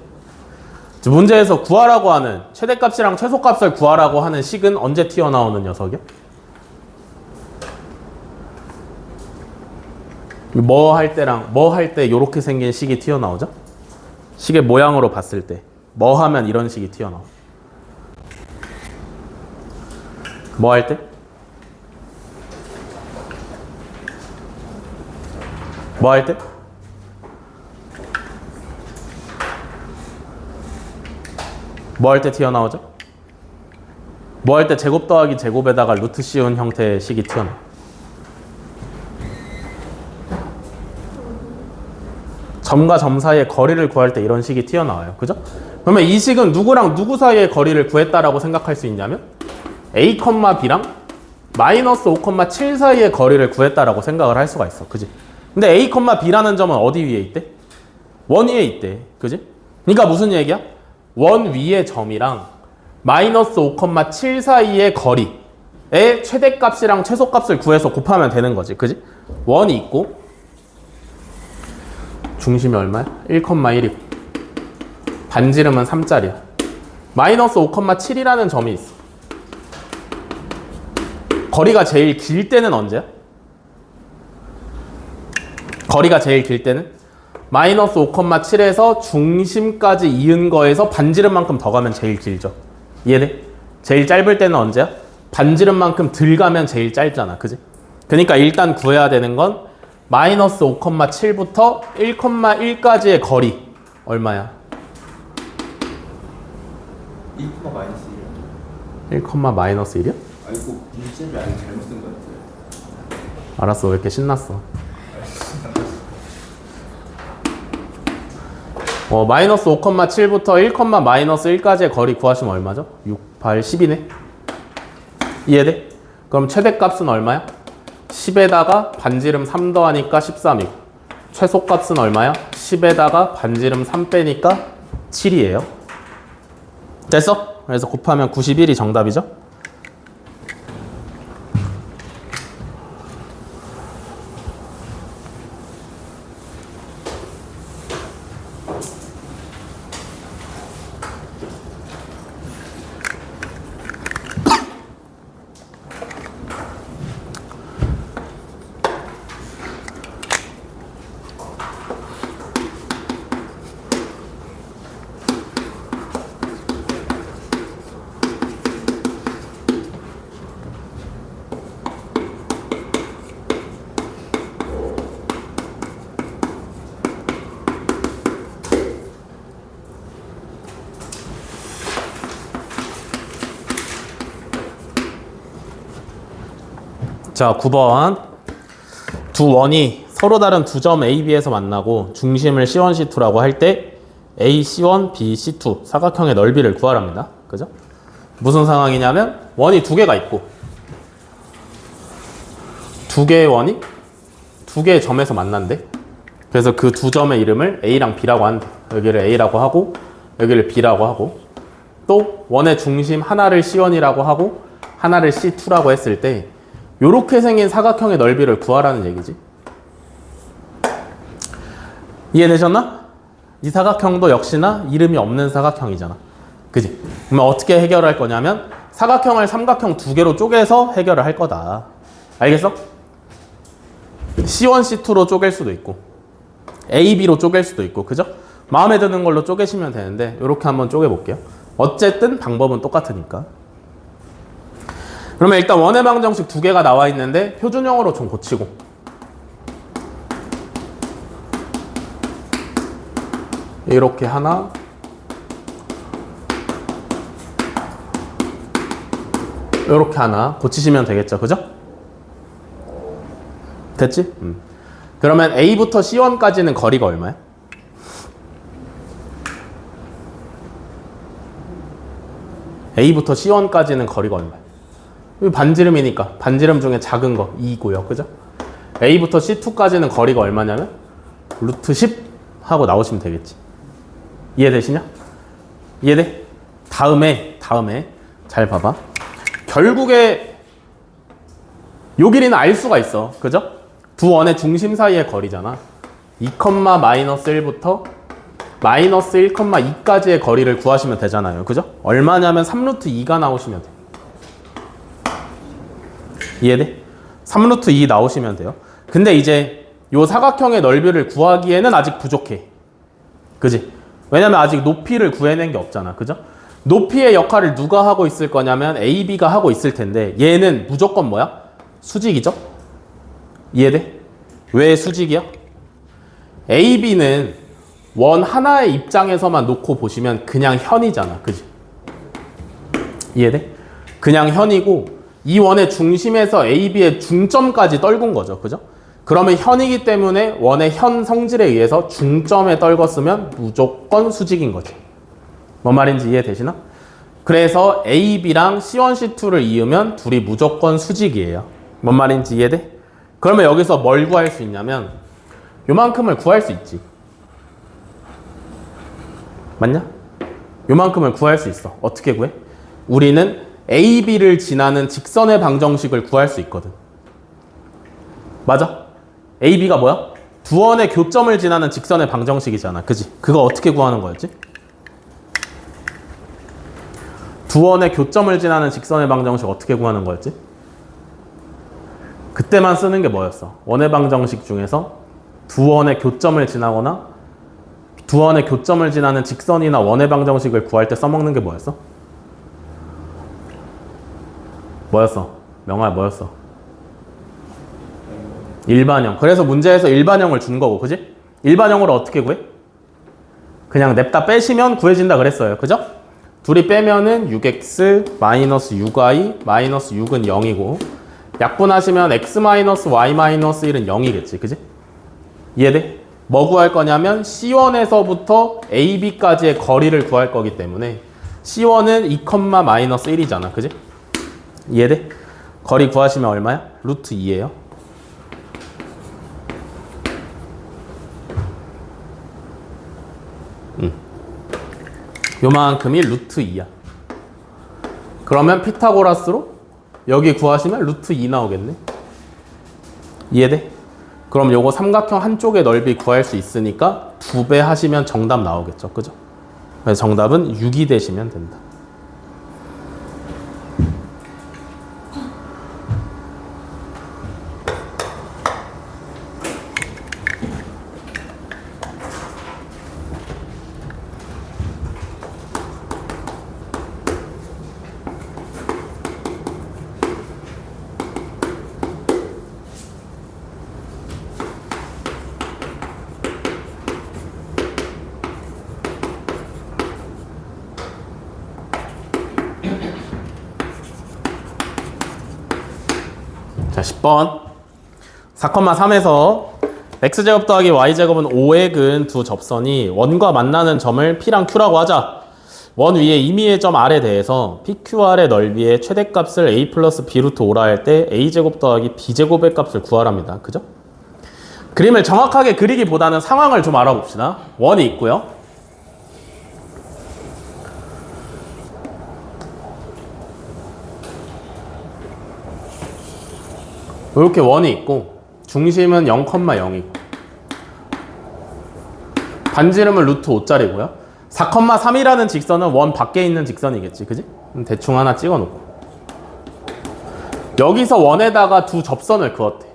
문제에서 구하라고 하는 최대값이랑 최소값을 구하라고 하는 식은 언제 튀어나오는 녀석이야? 뭐 할 때랑 뭐 할 때 이렇게 생긴 식이 튀어나오죠? 식의 모양으로 봤을 때 뭐 하면 이런 식이 튀어나와? 뭐 할 때? 뭐 할 때? 뭐 할 때 튀어나오죠? 뭐 할 때 제곱 더하기 제곱에다가 루트 씌운 형태의 식이 튀어나와? 점과 점 사이의 거리를 구할 때 이런 식이 튀어나와요. 그죠? 그러면 이 식은 누구랑 누구 사이의 거리를 구했다라고 생각할 수 있냐면 A, B랑 마이너스 5, 7 사이의 거리를 구했다라고 생각을 할 수가 있어. 그지? 근데 A, B라는 점은 어디 위에 있대? 원 위에 있대. 그지? 그러니까 무슨 얘기야? 원 위의 점이랑 마이너스 5, 7 사이의 거리의 최대값이랑 최소값을 구해서 곱하면 되는 거지. 그지? 원이 있고 중심이 얼마야? 1,1이고 반지름은 3짜리야. 마이너스 5,7이라는 점이 있어. 거리가 제일 길 때는 언제야? 거리가 제일 길 때는 마이너스 5,7에서 중심까지 이은 거에서 반지름만큼 더 가면 제일 길죠. 이해돼? 제일 짧을 때는 언제야? 반지름만큼 덜 가면 제일 짧잖아. 그지? 그러니까 일단 구해야 되는 건 마이너스 5,7부터 1,1까지의 거리 얼마야? 1, 마이너스 1, 마이너스 1이야? 아이고 문제를 아예 잘못 쓴 것 같아요. 알았어. 왜 이렇게 신났어? 마이너스 5,7부터 1, 마이너스 1까지의 거리 구하시면 얼마죠? 6, 8, 10이네. 이해돼? 그럼 최대값은 얼마야? 10에다가 반지름 3 더하니까 13이고 최소값은 얼마야? 10에다가 반지름 3 빼니까 7이에요. 됐어? 그래서 곱하면 91이 정답이죠? 자, 9번. 두 원이 서로 다른 두 점 A, B에서 만나고 중심을 C1, C2라고 할 때 A, C1, B, C2 사각형의 넓이를 구하랍니다. 그죠? 무슨 상황이냐면 원이 두 개가 있고 두 개의 원이 두 개의 점에서 만난대. 그래서 그 두 점의 이름을 A랑 B라고 한대. 여기를 A라고 하고 여기를 B라고 하고 또 원의 중심 하나를 C1이라고 하고 하나를 C2라고 했을 때 요렇게 생긴 사각형의 넓이를 구하라는 얘기지. 이해되셨나? 이 사각형도 역시나 이름이 없는 사각형이잖아. 그지? 그러면 어떻게 해결할 거냐면 사각형을 삼각형 두 개로 쪼개서 해결을 할 거다. 알겠어? C1, C2로 쪼갤 수도 있고 A, B로 쪼갤 수도 있고, 그죠? 마음에 드는 걸로 쪼개시면 되는데 이렇게 한번 쪼개볼게요. 어쨌든 방법은 똑같으니까. 그러면 일단 원의 방정식 두 개가 나와 있는데 표준형으로 좀 고치고, 이렇게 하나, 이렇게 하나 고치시면 되겠죠, 그죠? 됐지? 그러면 A부터 C1까지는 거리가 얼마야? A부터 C1까지는 거리가 얼마야? 반지름이니까 반지름 중에 작은 거 2고요, 그죠? A부터 C2까지는 거리가 얼마냐면 루트 10 하고 나오시면 되겠지. 이해되시냐? 이해돼? 다음에 잘 봐봐. 결국에 요 길이는 알 수가 있어, 그죠? 두 원의 중심 사이의 거리잖아. 2,-1부터 마이너스 1,2까지의 거리를 구하시면 되잖아요, 그죠? 얼마냐면 3루트 2가 나오시면 돼. 이해돼? 3루트 2 나오시면 돼요. 근데 이제 요 사각형의 넓이를 구하기에는 아직 부족해. 그지? 왜냐면 아직 높이를 구해낸 게 없잖아, 그죠? 높이의 역할을 누가 하고 있을 거냐면 AB가 하고 있을 텐데 얘는 무조건 뭐야? 수직이죠? 이해돼? 왜 수직이야? AB는 원 하나의 입장에서만 놓고 보시면 그냥 현이잖아, 그지? 이해돼? 그냥 현이고 이 원의 중심에서 AB의 중점까지 떨군 거죠, 그죠? 그러면 현이기 때문에 원의 현 성질에 의해서 중점에 떨궜으면 무조건 수직인 거지. 뭔 말인지 이해되시나? 그래서 AB랑 C1, C2를 이으면 둘이 무조건 수직이에요. 뭔 말인지 이해돼? 그러면 여기서 뭘 구할 수 있냐면 요만큼을 구할 수 있지. 맞냐? 요만큼을 구할 수 있어. 어떻게 구해? 우리는 AB를 지나는 직선의 방정식을 구할 수 있거든. 맞아? AB가 뭐야? 두 원의 교점을 지나는 직선의 방정식이잖아, 그지? 그거 어떻게 구하는 거였지? 두 원의 교점을 지나는 직선의 방정식 어떻게 구하는 거였지? 그때만 쓰는 게 뭐였어? 원의 방정식 중에서 두 원의 교점을 지나거나 두 원의 교점을 지나는 직선이나 원의 방정식을 구할 때 써먹는 게 뭐였어? 뭐였어? 명화야, 뭐였어? 일반형. 그래서 문제에서 일반형을 준 거고, 그지? 일반형으로 어떻게 구해? 그냥 냅다 빼시면 구해진다 그랬어요, 그죠? 둘이 빼면은 6x 마이너스 6y 마이너스 6은 0이고 약분하시면 x 마이너스 y 마이너스 1은 0이겠지, 그지? 이해돼? 뭐 구할 거냐면 C1에서부터 AB까지의 거리를 구할 거기 때문에 C1은 2, 마이너스 1이잖아, 그지? 이해돼? 거리 구하시면 얼마야? 루트 2예요. 요만큼이 루트 2야. 그러면 피타고라스로 여기 구하시면 루트 2 나오겠네. 이해돼? 그럼 요거 삼각형 한쪽의 넓이 구할 수 있으니까 2배 하시면 정답 나오겠죠, 그죠? 그래서 정답은 6이 되시면 된다. 자, 10번 4,3에서 x제곱 더하기 y제곱은 5획은 두 접선이 원과 만나는 점을 P랑 Q라고 하자. 원 위에 임의의 점 R에 대해서 PQR의 넓이의 최대값을 A 플러스 B 루트 5라 할 때 A제곱 더하기 B제곱의 값을 구하랍니다. 그죠? 그림을 정확하게 그리기보다는 상황을 좀 알아봅시다. 원이 있고요. 이렇게 원이 있고 중심은 0,0이고 반지름은 루트 5짜리고요. 4,3이라는 직선은 원 밖에 있는 직선이겠지, 그지? 대충 하나 찍어놓고 여기서 원에다가 두 접선을 그었대.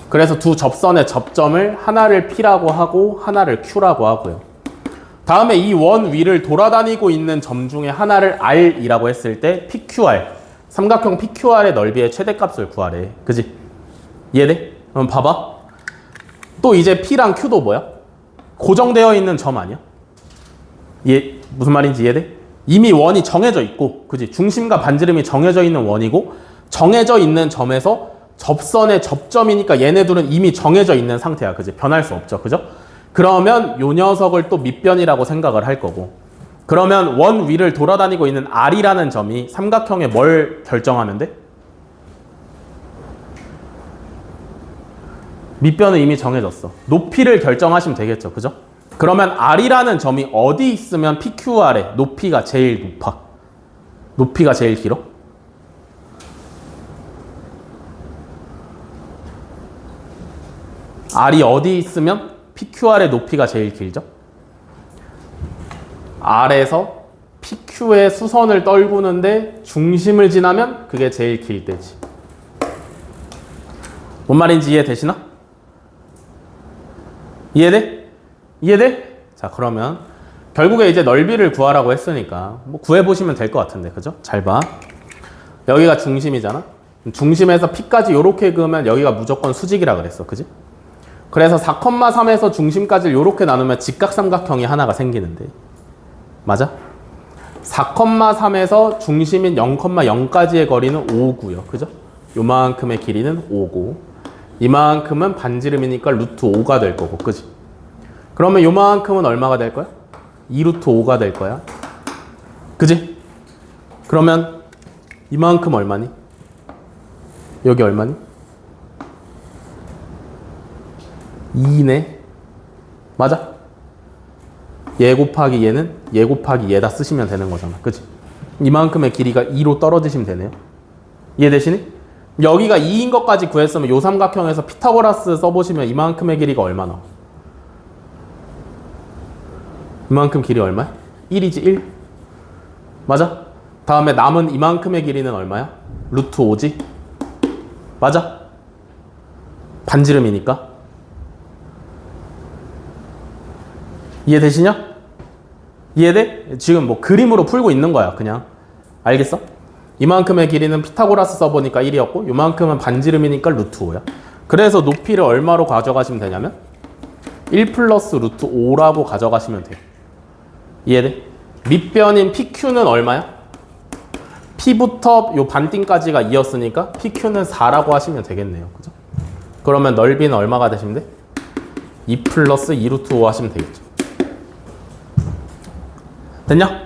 그래서 두 접선의 접점을 하나를 P라고 하고 하나를 Q라고 하고요. 다음에 이 원 위를 돌아다니고 있는 점 중에 하나를 R이라고 했을 때 PQR, 삼각형 PQR의 넓이의 최대값을 구하래. 그지? 이해돼? 그럼 봐봐. 또 이제 P랑 Q도 뭐야? 고정되어 있는 점 아니야? 무슨 말인지 이해돼? 이미 원이 정해져 있고, 그지? 중심과 반지름이 정해져 있는 원이고, 정해져 있는 점에서 접선의 접점이니까 얘네 둘은 이미 정해져 있는 상태야. 그지? 변할 수 없죠. 그죠? 그러면 요 녀석을 또 밑변이라고 생각을 할 거고, 그러면 원 위를 돌아다니고 있는 R이라는 점이 삼각형에 뭘 결정하면 돼? 밑변은 이미 정해졌어. 높이를 결정하시면 되겠죠. 그죠? 그러면 R이라는 점이 어디 있으면 PQR의 높이가 제일 높아? 높이가 제일 길어? R이 어디 있으면 PQR의 높이가 제일 길죠? R에서 PQ의 수선을 떨구는데 중심을 지나면 그게 제일 길 때지. 뭔 말인지 이해되시나? 이해돼? 이해돼? 자, 그러면 결국에 이제 넓이를 구하라고 했으니까 뭐 구해보시면 될 것 같은데, 그죠? 잘 봐. 여기가 중심이잖아? 중심에서 P까지 요렇게 그으면 여기가 무조건 수직이라 그랬어. 그지? 그래서 4,3에서 중심까지 요렇게 나누면 직각삼각형이 하나가 생기는데, 맞아? 4,3에서 중심인 0,0까지의 거리는 5고요. 그죠? 요만큼의 길이는 5고, 이만큼은 반지름이니까 루트 5가 될 거고, 그지? 그러면 요만큼은 얼마가 될 거야? 2루트 5가 될 거야. 그지? 그러면 이만큼 얼마니? 여기 얼마니? 2네. 맞아? 얘 곱하기 얘는 얘 곱하기 얘다 쓰시면 되는 거잖아. 그치? 이만큼의 길이가 2로 떨어지시면 되네요. 이해되시니? 여기가 2인 것까지 구했으면 요 삼각형에서 피타고라스 써보시면 이만큼의 길이가 얼마나? 이만큼 길이 얼마야? 1이지 1. 맞아? 다음에 남은 이만큼의 길이는 얼마야? 루트 5지? 맞아? 반지름이니까. 이해되시냐? 이해돼? 지금 뭐 그림으로 풀고 있는 거야, 그냥. 알겠어? 이만큼의 길이는 피타고라스 써보니까 1이었고, 이만큼은 반지름이니까 루트 5야. 그래서 높이를 얼마로 가져가시면 되냐면 1 플러스 루트 5라고 가져가시면 돼요. 이해돼? 밑변인 PQ는 얼마야? P부터 요 반띵까지가 2였으니까 PQ는 4라고 하시면 되겠네요. 그죠? 그러면 넓이는 얼마가 되시면 돼? 2 플러스 2 루트 5 하시면 되겠죠. 됐냐?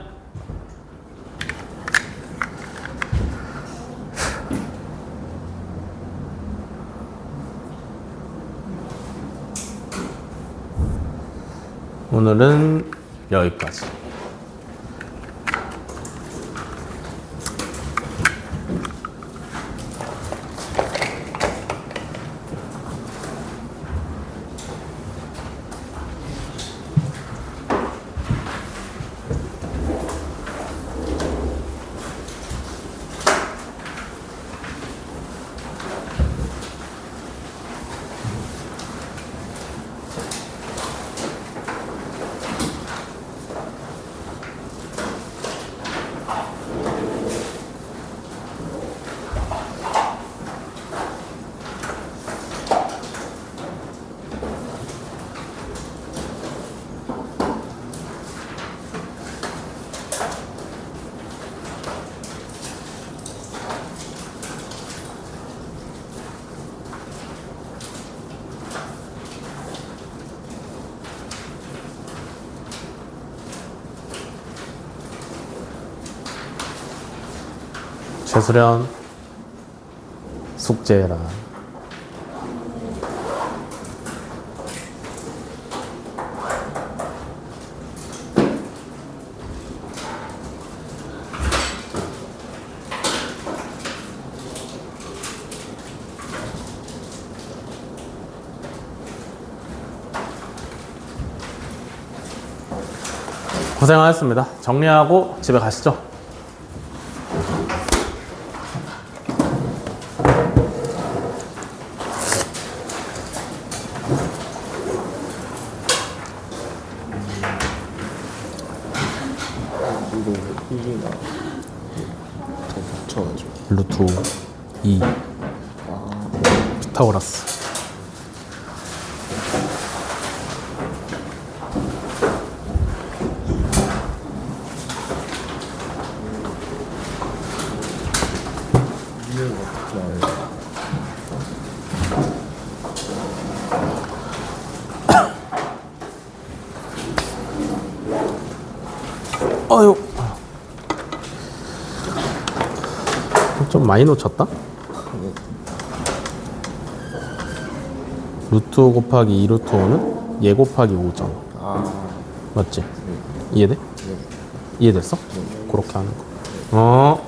오늘은 여기까지. 최수련 숙제해라. 고생하셨습니다. 정리하고 집에 가시죠. 이거 이기나 더 붙여가지고. 루트 2 피타고라스. 이해를 어떻게 안 해? 어휴. 좀 많이 놓쳤다? 루트 5 곱하기 2 루트 5는 얘 곱하기 5잖아. 아, 맞지? 이해돼? 네. 이해됐어? 그렇게 하는 거.